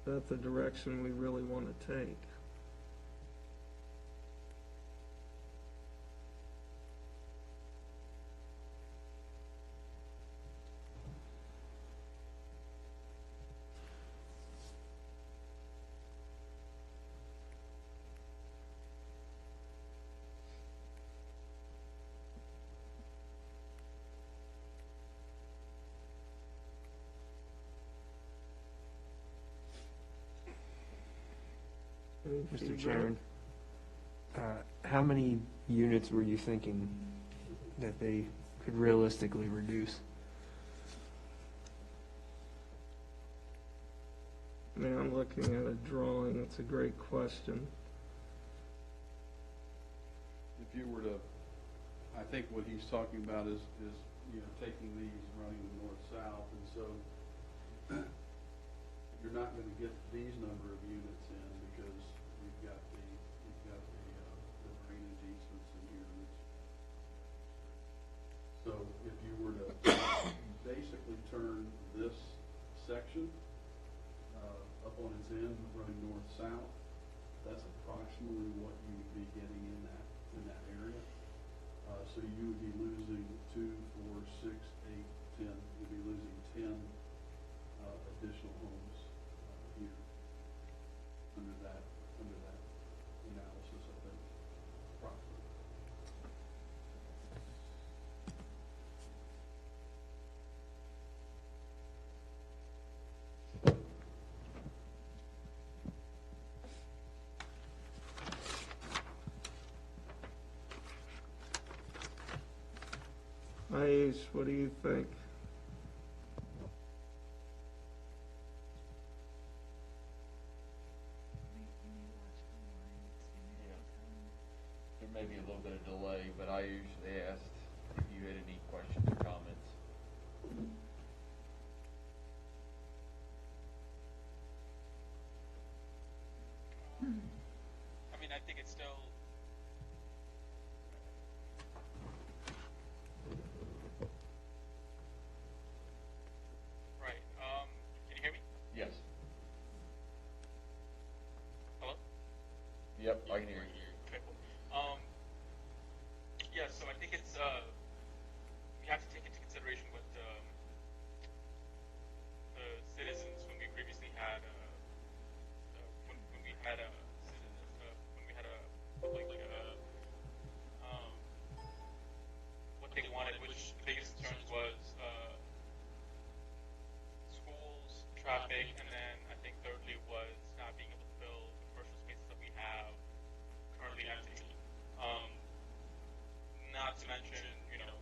That's the direction we really want to take. Any Mr. feedback? Chairman, how many units were you thinking that they could realistically reduce? Man, I'm looking at a drawing. It's a great question. If you were to, I think what he's talking about is, you know, taking these and running them north-south, and so you're not gonna get these number of units in because you've got the drainage easements in here. So if you were to basically turn this section, up on its end, running north-south, that's approximately what you would be getting in that area. So you would be losing 2, 4, 6, 8, 10. You'd be losing 10 additional homes here under that analysis, I think, approximately. Aish, what do you think? There may be a little bit of delay, but I usually asked if you had any questions or comments. I mean, I think it's still. Right. Can you hear me? Yes. Hello? Yep, I can hear you. Okay, cool. Yeah, so I think it's, we have to take into consideration what, the citizens, when we previously had, when we had a, when we had a public, what they wanted, which the biggest concerns was, schools, traffic, and then I think thirdly was not being able to fill the commercial spaces that we have currently empty. Not to mention, you know,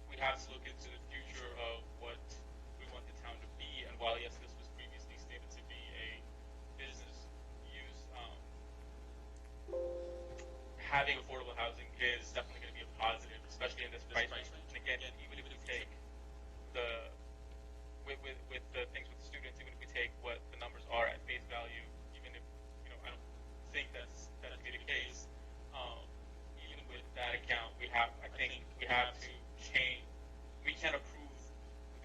we have to look into the future of what we want the town to be. And while yes, this was previously stated to be a business use, having affordable housing is definitely going to be a positive, especially in this price range. And again, even if we take the with the things with the students, even if we take what the numbers are at face value, even if, you know, I don't think that to be the case, even with that account, I think we have to change. We can't approve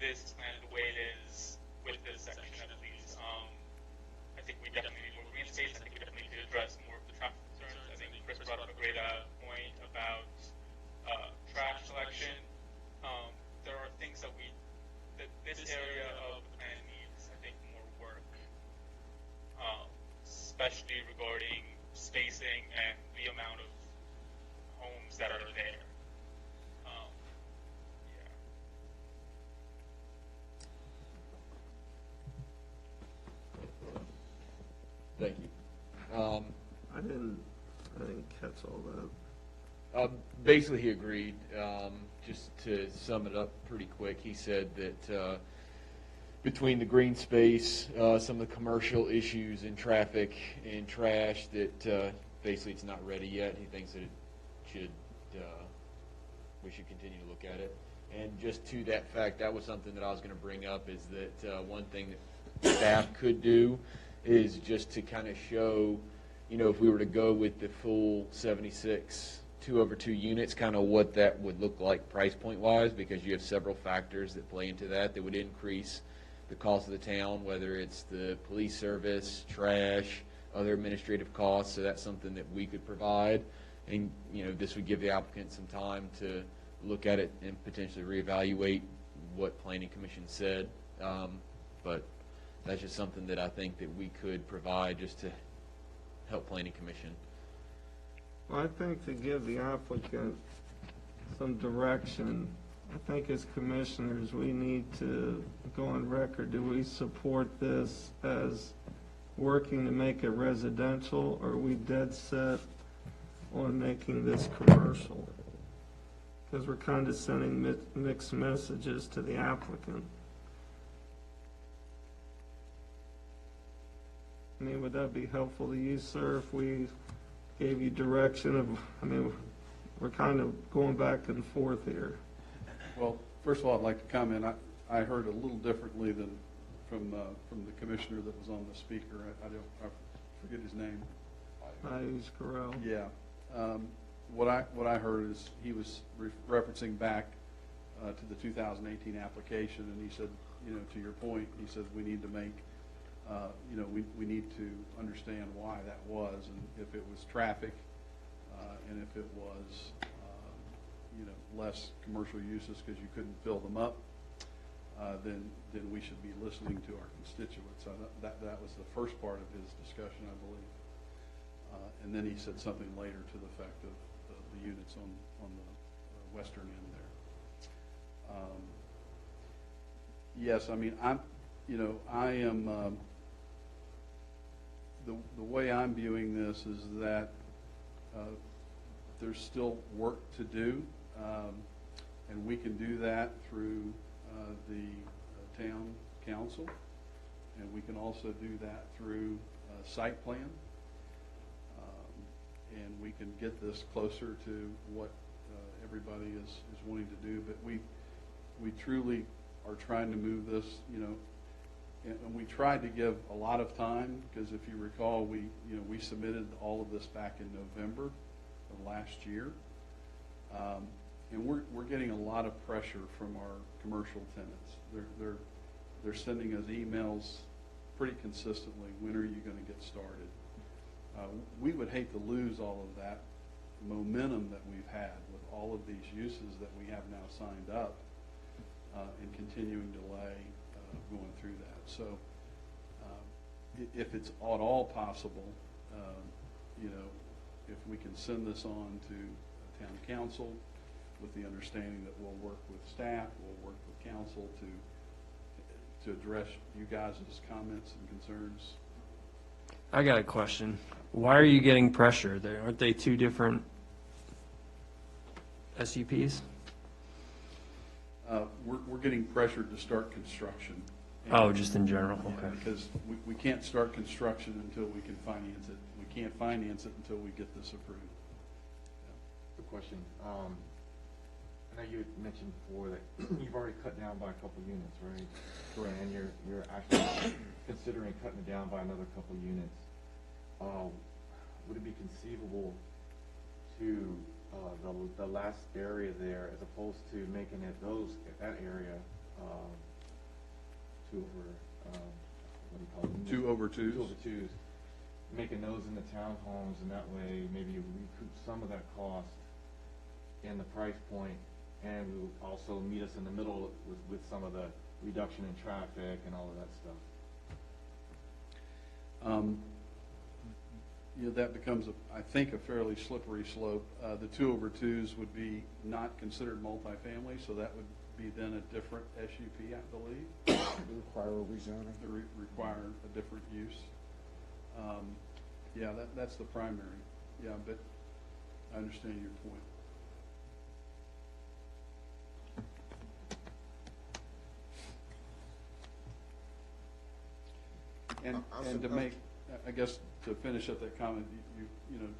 this plan the way it is with this section at least. I think we definitely need more green space. I think we definitely need to address more of the traffic concerns. I think Chris brought up a great point about trash collection. There are things that this area of the plan needs, I think, more work, especially regarding spacing and the amount of homes that are there. Yeah. Thank you. I didn't catch all that. Basically, he agreed. Just to sum it up pretty quick, he said that between the green space, some of the commercial issues and traffic and trash, that basically it's not ready yet. He thinks that it should, we should continue to look at it. And just to that fact, that was something that I was going to bring up, is that one thing that staff could do is just to kind of show, you know, if we were to go with the full 76 2/2 units, kind of what that would look like price point wise, because you have several factors that play into that would increase the cost of the town, whether it's the police service, trash, other administrative costs. So that's something that we could provide, and you know, this would give the applicant some time to look at it and potentially reevaluate what Planning Commission said. But that's just something that I think that we could provide just to help Planning Commission. Well, I think to give the applicant some direction, I think as commissioners, we need to go on record. Do we support this as working to make it residential, or are we dead set on making this commercial? Because we're kind of sending mixed messages to the applicant. I mean, would that be helpful to you, sir, if we gave you direction of, I mean, we're kind of going back and forth here. Well, first of all, I'd like to comment, I heard a little differently than from the commissioner that was on the speaker. I forget his name. Use Corral. Yeah. What I heard is he was referencing back to the 2018 application, and he said, you know, to your point, he said we need to make, you know, we need to understand why that was, and if it was traffic, and if it was, you know, less commercial uses because you couldn't fill them up, then we should be listening to our constituents. So that was the first part of his discussion, I believe. And then he said something later to the effect of the units on the western end there. Yes, I mean, I am, the way I'm viewing this is that there's still work to do, and we can do that through the town council, and we can also do that through site plan. And we can get this closer to what everybody is wanting to do. But we truly are trying to move this, you know, and we tried to give a lot of time, because if you recall, we submitted all of this back in November of last year. And we're getting a lot of pressure from our commercial tenants. They're sending us emails pretty consistently. When are you going to get started? We would hate to lose all of that momentum that we've had with all of these uses that we have now signed up, and continuing delay going through that. So if it's at all possible, you know, if we can send this on to town council with the understanding that we'll work with staff, we'll work with council to address you guys' comments and concerns. I got a question. Why are you getting pressure there? Aren't they two different SUPs? We're getting pressured to start construction. Oh, just in general, Yeah, okay. because we can't start construction until we can finance it. We can't finance it until we get this approved. Good question. I know you had mentioned before that you've already cut down by a couple units, right? Correct. And you're actually considering cutting it down by another couple units. Would it be conceivable to the last area there, as opposed to making it that area 2 over what do you call them? 2 over 2s. 2 over 2s, making those in the townhomes, and that way maybe you recoup some of that cost in the price point, and we will also meet us in the middle with some of the reduction in traffic and all of that stuff. You know, that becomes, I think, a fairly slippery slope. The 2 over 2s would be not considered multifamily, so that would be then a different SUP, I believe. Require a rezoning. They require a different use. Yeah, that's the primary. Yeah, but I understand your point. And to make, I guess, to finish up that comment, you know,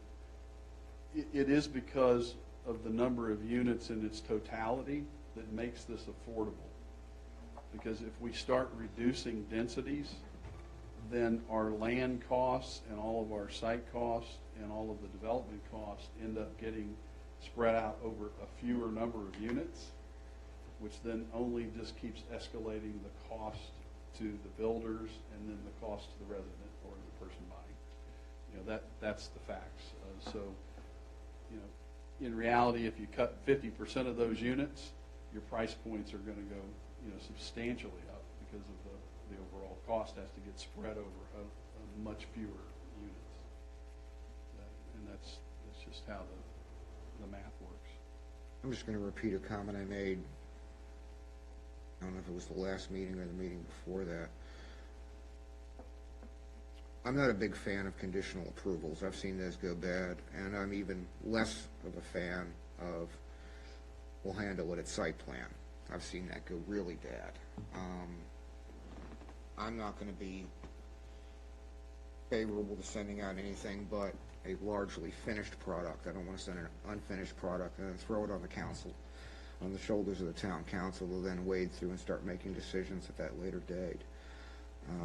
it is because of the number of units in its totality that makes this affordable. Because if we start reducing densities, then our land costs and all of our site costs and all of the development costs end up getting spread out over a fewer number of units, which then only just keeps escalating the cost to the builders and then the cost to the resident or the person buying. You know, that's the facts. So, you know, in reality, if you cut 50% of those units, your price points are going to go, you know, substantially up because of the overall cost has to get spread over a much fewer units. And that's just how the math works. I'm just going to repeat a comment I made. I don't know if it was the last meeting or the meeting before that. I'm not a big fan of conditional approvals. I've seen those go bad, and I'm even less of a fan of, we'll handle it at site plan. I've seen that go really bad. I'm not going to be favorable to sending out anything but a largely finished product. I don't want to send an unfinished product and then throw it on the council, on the shoulders of the town council, who will then wade through and start making decisions at that later date.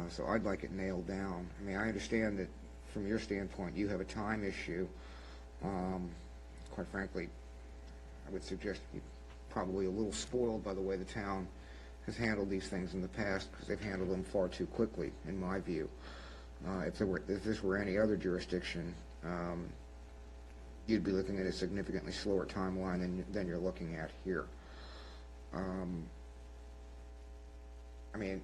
So I'd like it nailed down. I mean, I understand that from your standpoint, you have a time issue. Quite frankly, I would suggest you're probably a little spoiled by the way the town has handled these things in the past, because they've handled them far too quickly, in my view. If this were any other jurisdiction, you'd be looking at a significantly slower timeline than you're looking at here. I mean,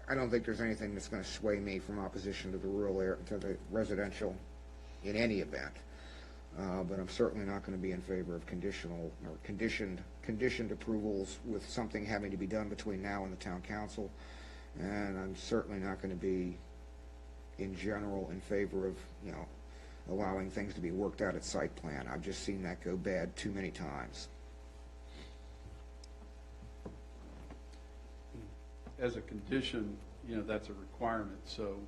I don't think there's anything that's going to sway me from opposition to the rural area, to the residential, in any event. But I'm certainly not going to be in favor of conditional or conditioned approvals with something having to be done between now and the town council. And I'm certainly not going to be, in general, in favor of, allowing things to be worked out at site plan. I've just seen that go bad too many times. As a condition, that's a requirement, so,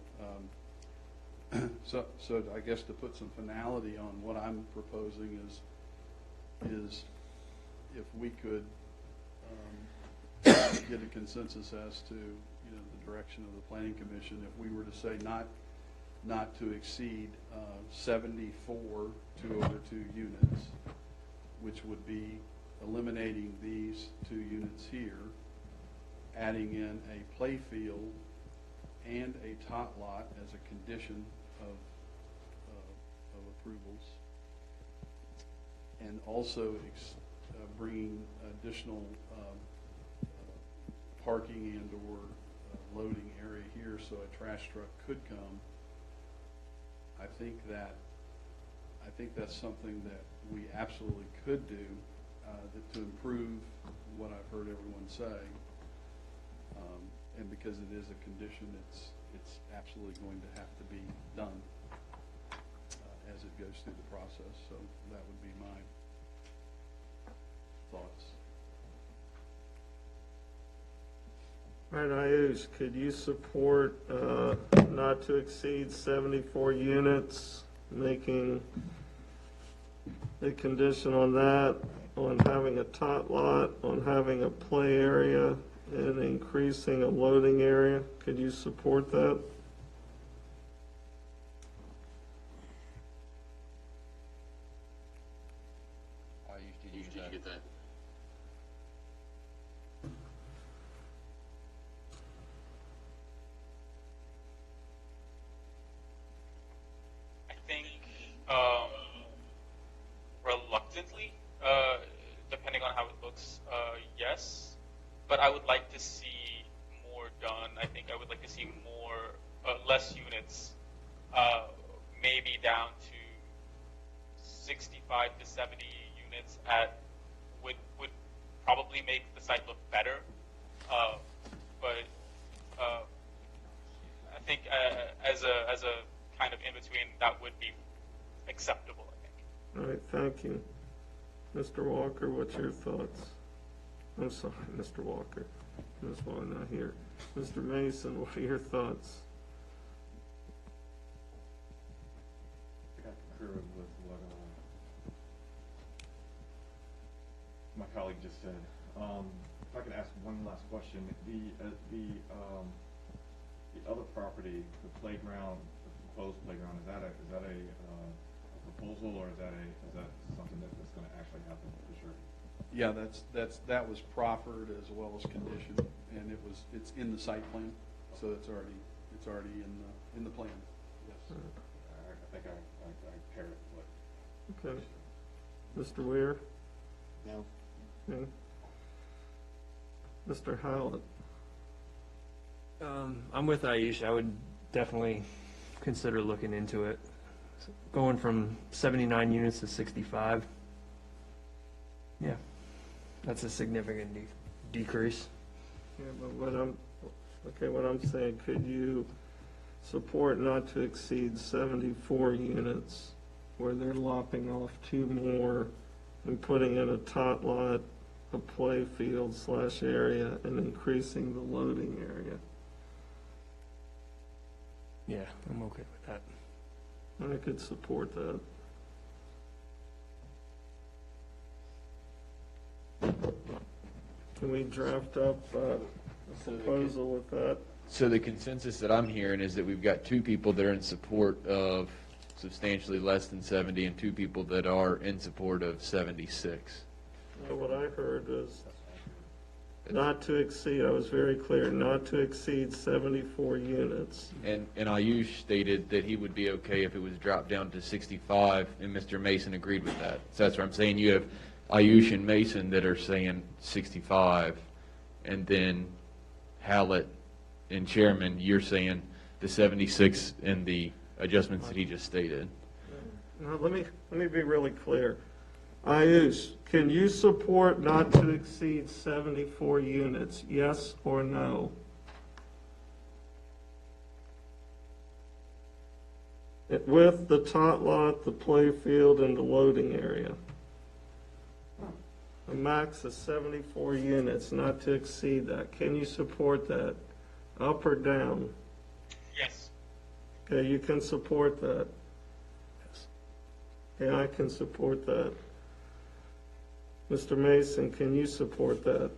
so I guess to put some finality on what I'm proposing is if we could get a consensus as to, the direction of the planning commission, if we were to say not to exceed 74 2/2 units, which would be eliminating these 2 units here, adding in a play field and a tot lot as a condition of approvals, and also bringing additional parking and or loading area here so a trash truck could come. I think that's something that we absolutely could do to improve what I've heard everyone say. And because it is a condition, it's absolutely going to have to be done as it goes through the process. So that would be my thoughts. All right, Ayush, could you support not to exceed 74 units, making a condition on that, on having a tot lot, on having a play area, and increasing a loading area? Could you support that? Did you get that? I think reluctantly, depending on how it looks, yes. But I would like to see more done. I think I would like to see less units, maybe down to 65 to 70 units would probably make the site look better. But I think as a kind of in between, that would be acceptable, I think. All right, thank you. Mr. Walker, what's your thoughts? I'm sorry, Mr. Walker. That's why I'm not here. Mr. Mason, what are your thoughts? I concur with what my colleague just said. If I could ask one last question, the other property, the playground, the proposed playground, is that a proposal, or is that something that's going to actually happen for sure? Yeah, that was proffered as well as conditioned, and it's in the site plan, so it's already in the plan. Yes. I think I paired it. Okay. Mr. Weir? No. Okay. Mr. Howlett? I'm with Ayush. I would definitely consider looking into it. Going from 79 units to 65. Yeah, that's a significant decrease. Yeah, but what I'm saying, could you support not to exceed 74 units, where they're lopping off 2 more and putting in a tot lot, a play field / area, and increasing the loading area. Yeah, I'm okay with that. I could support that. Can we draft up a proposal with that? So the consensus that I'm hearing is that we've got 2 people that are in support of substantially less than 70 and 2 people that are in support of 76. What I heard is not to exceed, I was very clear, not to exceed 74 units. And Ayush stated that he would be okay if it was dropped down to 65, and Mr. Mason agreed with that. So that's what I'm saying. You have Ayush and Mason that are saying 65, and then Hallett and Chairman, you're saying the 76 and the adjustments that he just stated. Now, let me be really clear. Ayush, can you support not to exceed 74 units, yes or no? With the tot lot, the play field, and the loading area. A max of 74 units, not to exceed that. Can you support that? Up or down? Yes. Okay, you can support that. Okay, I can support that. Mr. Mason, can you support that?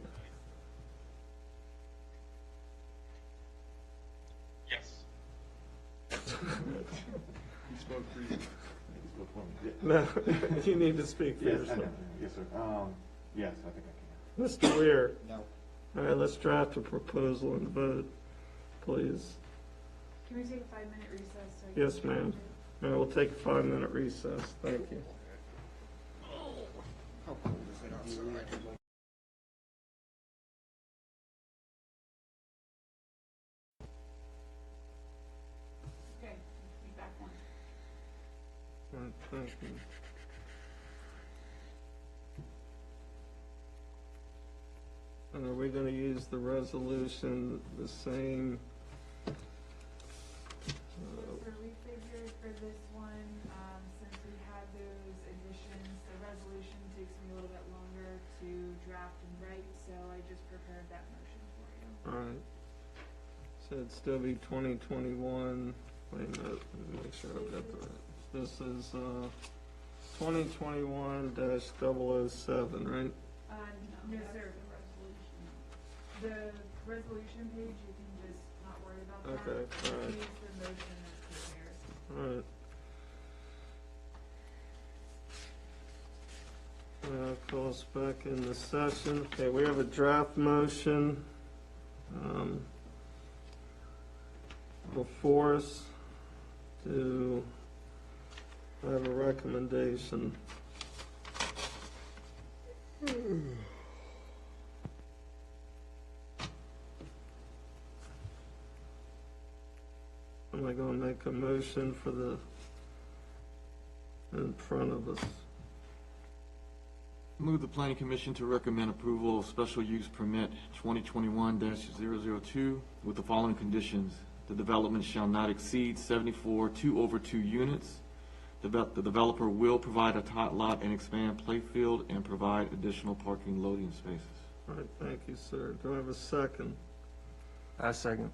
Yes. He spoke for you. No, you need to speak for Yes, I yourself. know. Yes, sir. Yes, I think I can. Mr. Weir? No. All right, let's draft a proposal and vote, please. Can we take a 5-minute recess? So I can- Yes, ma'am. All right, we'll take a 5-minute recess. Thank you. How cold is it outside? Okay, be back on. All right, thank you. And are we gonna use the resolution the same? So we figured for this one, since we had those additions, the resolution takes me a little bit longer to draft and write, so I just prepared that motion for you. All right. So it'd still be 2021, wait a minute, let me make sure I've got the right. This is 2021-007, right? No, sir. The resolution page, you can just not worry about that. Okay, all right. Use the motion as prepared. All right. Call us back in the session. Okay, we have a draft motion before us to have a recommendation. Am I going to make a motion for the, in front of us? Move the planning commission to recommend approval of special use permit 2021-002 with the following conditions. The development shall not exceed 74 2/2 units. The developer will provide a tot lot and expand playfield and provide additional parking loading spaces. All right, thank you, sir. Do I have a second? I second.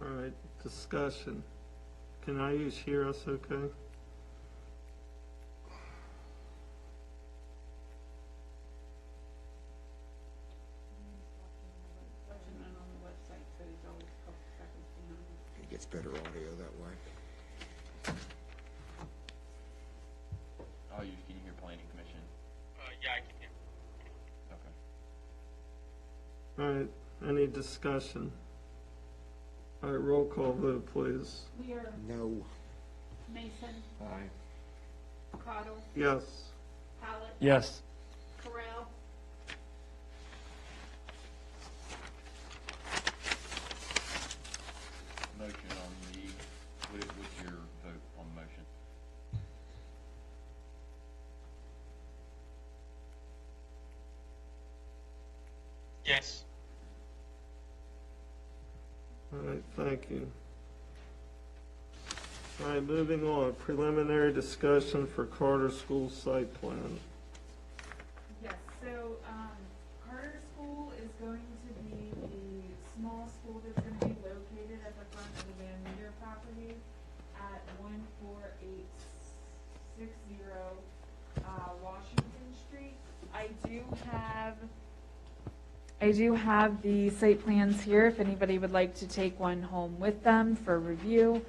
All right, discussion. Can Ayush hear us okay? Watching it on the website, so it's always a couple seconds behind. It gets better audio that way. Ayush, can you hear planning commission? Yeah, I can hear. Okay. All right, any discussion? All right, roll call vote, please. Weir, No. Mason, Aye. Cottle, Yes. Hallett, Yes. Corral, Motion on the, what's your vote on the motion? Yes. All right, thank you. All right, moving on, preliminary discussion for Carter School site plan. Yes, so, Carter School is going to be the small school that's gonna be located at the front of the Van Meter property at 14860, Washington Street. I do have the site plans here if anybody would like to take one home with them for review.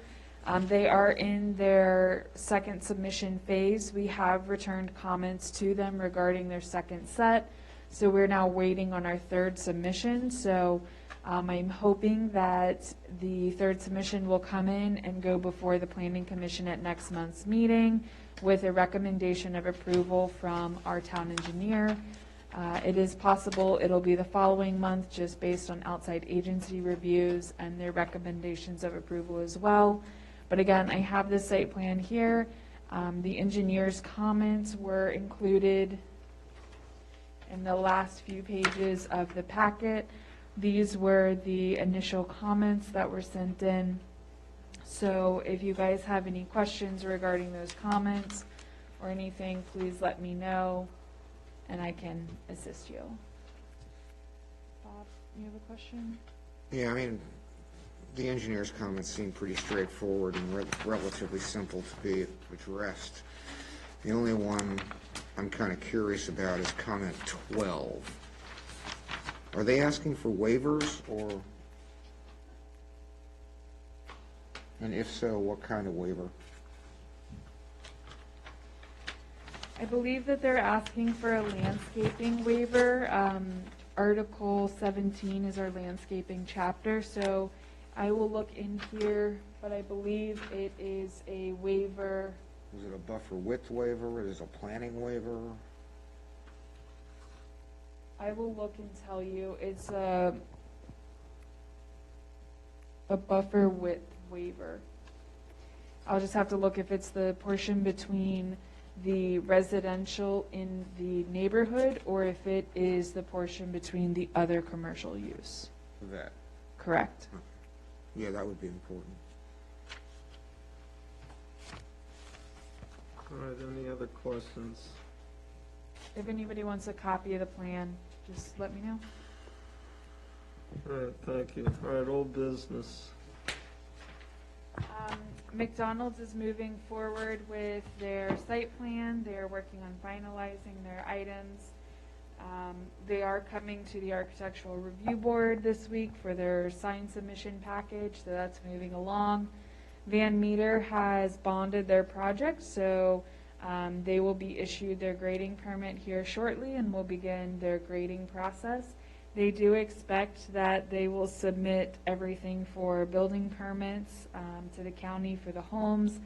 They are in their second submission phase. We have returned comments to them regarding their second set. So we're now waiting on our third submission. So I'm hoping that the third submission will come in and go before the Planning Commission at next month's meeting with a recommendation of approval from our town engineer. It is possible it'll be the following month just based on outside agency reviews and their recommendations of approval as well. But again, I have this site plan here. The engineer's comments were included in the last few pages of the packet. These were the initial comments that were sent in. So if you guys have any questions regarding those comments or anything, please let me know and I can assist you. Bob, you have a question? Yeah, I mean, the engineer's comments seem pretty straightforward and relatively simple to be addressed. The only one I'm kind of curious about is comment 12. Are they asking for waivers, or, and if so, what kind of waiver? I believe that they're asking for a landscaping waiver. Article 17 is our landscaping chapter, so I will look in here, but I believe it is a waiver. Is it a buffer width waiver? Is it a planning waiver? I will look and tell you. It's a buffer width waiver. I'll just have to look if it's the portion between the residential in the neighborhood or if it is the portion between the other commercial use. That. Correct. Yeah, that would be important. All right, any other questions? If anybody wants a copy of the plan, just let me know. All right, thank you. All right, old business. McDonald's is moving forward with their site plan. They're working on finalizing their items. They are coming to the Architectural Review Board this week for their sign submission package, so that's moving along. Van Meter has bonded their project, so they will be issued their grading permit here shortly and will begin their grading process. They do expect that they will submit everything for building permits to the county for the homes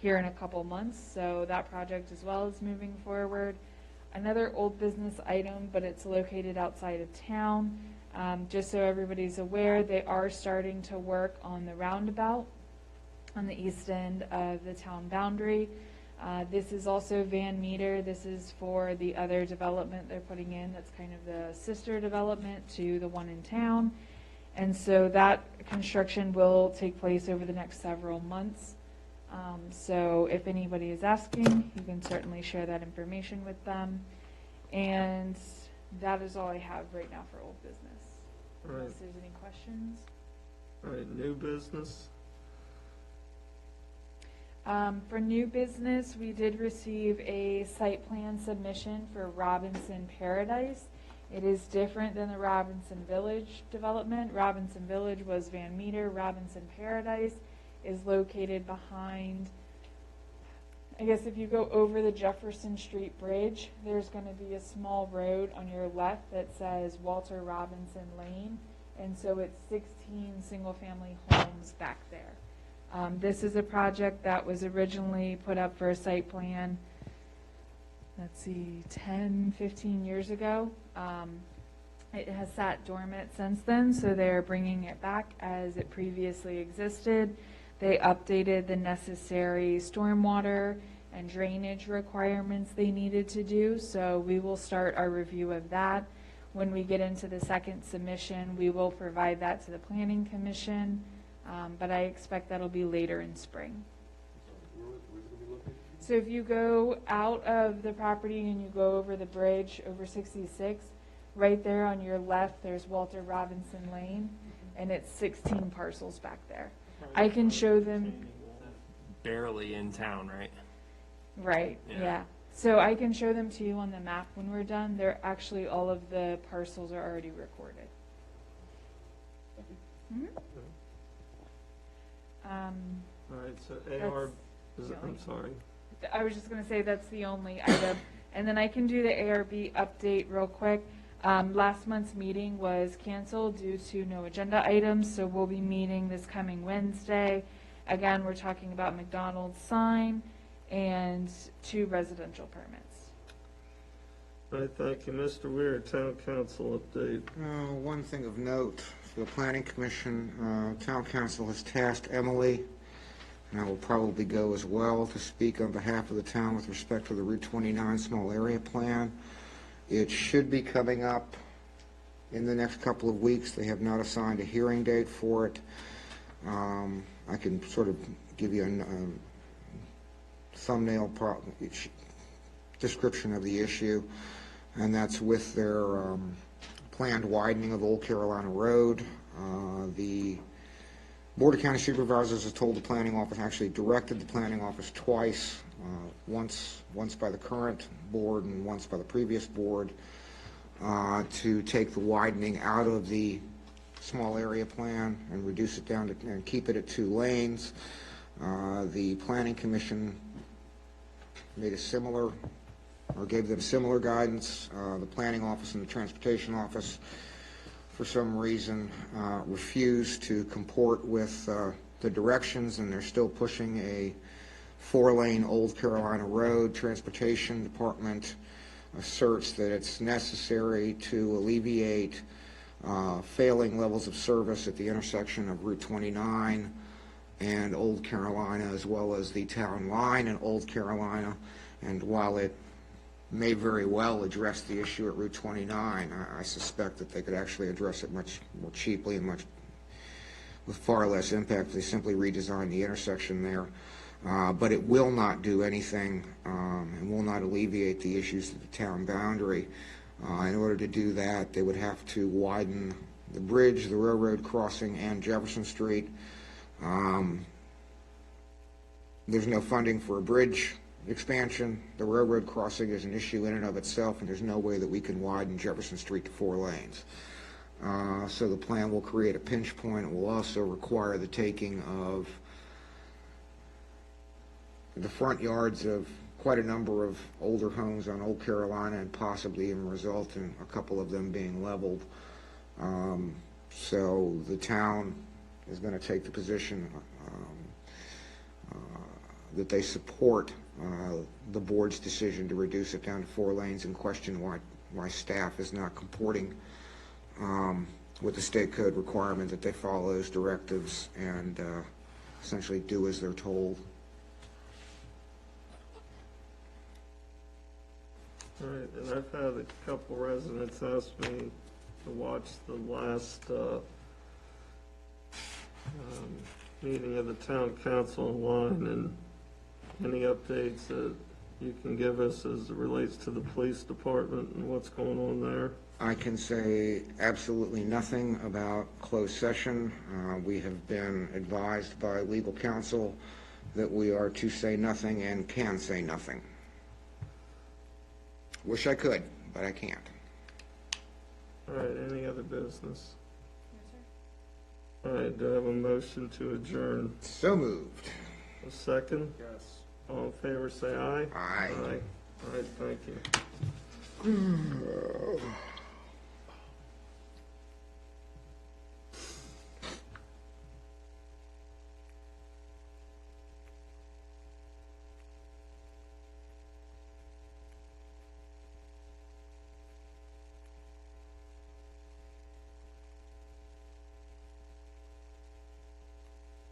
here in a couple months, so that project as well is moving forward. Another old business item, but it's located outside of town. Just so everybody's aware, they are starting to work on the roundabout on the east end of the town boundary. This is also Van Meter. This is for the other development they're putting in. That's kind of the sister development to the one in town. And so that construction will take place over the next several months. So if anybody is asking, you can certainly share that information with them. And that is all I have right now for old business. All right. Unless there's any questions. All right, new business. For new business, we did receive a site plan submission for Robinson Paradise. It is different than the Robinson Village development. Robinson Village was Van Meter. Robinson Paradise is located behind, I guess if you go over the Jefferson Street Bridge, there's going to be a small road on your left that says Walter Robinson Lane. And so it's 16 single-family homes back there. This is a project that was originally put up for a site plan, let's see, 10, 15 years ago. It has sat dormant since then, so they're bringing it back as it previously existed. They updated the necessary stormwater and drainage requirements they needed to do, so we will start our review of that. When we get into the second submission, we will provide that to the Planning Commission. But I expect that'll be later in spring. So if you go out of the property and you go over the bridge over 66, right there on your left, there's Walter Robinson Lane, and it's 16 parcels back there. I can show them, Barely in town, right? right, Yeah. yeah. So I can show them to you on the map when we're done. They're actually, all of the parcels are already recorded. Mhm. All right, so That's AR, the I'm only- sorry. I was just gonna say that's the only item. And then I can do the ARB update real quick. Last month's meeting was canceled due to no agenda items, so we'll be meeting this coming Wednesday. Again, we're talking about McDonald's sign and 2 residential permits. All right, thank you. Mr. Weir, Town Council update. One thing of note, for the Planning Commission, Town Council has tasked Emily, and I will probably go as well, to speak on behalf of the town with respect to the Route 29 Small Area Plan. It should be coming up in the next couple of weeks. They have not assigned a hearing date for it. I can sort of give you a thumbnail description of the issue, and that's with their planned widening of Old Carolina Road. The Board of County Supervisors has told the planning office, actually directed the planning office twice, once by the current board and once by the previous board, to take the widening out of the small area plan and reduce it down to, and keep it at 2 lanes. The Planning Commission made a similar, or gave them similar guidance. The Planning Office and the Transportation Office, for some reason, refused to comport with the directions, and they're still pushing a 4-lane Old Carolina Road. Transportation Department asserts that it's necessary to alleviate failing levels of service at the intersection of Route 29 and Old Carolina, as well as the town line in Old Carolina. And while it may very well address the issue at Route 29, I suspect that they could actually address it much more cheaply and with far less impact if they simply redesign the intersection there. But it will not do anything and will not alleviate the issues at the town boundary. In order to do that, they would have to widen the bridge, the railroad crossing, and Jefferson Street. There's no funding for a bridge expansion. The railroad crossing is an issue in and of itself, and there's no way that we can widen Jefferson Street to 4 lanes. So the plan will create a pinch point. It will also require the taking of the front yards of quite a number of older homes on Old Carolina, and possibly even result in a couple of them being leveled. So the town is going to take the position that they support the board's decision to reduce it down to 4 lanes, and question why staff is not comporting with the state code requirement that they follow those directives and essentially do as they're told. All right, and I've had a couple residents ask me to watch the last meeting of the town council online, and any updates that you can give us as it relates to the police department and what's going on there? I can say absolutely nothing about closed session. We have been advised by legal counsel that we are to say nothing and can say nothing. Wish I could, but I can't. All right, any other business? All right, do I have a motion to adjourn? So moved. A second? Yes. All in favor, say aye. Aye. All right, thank you.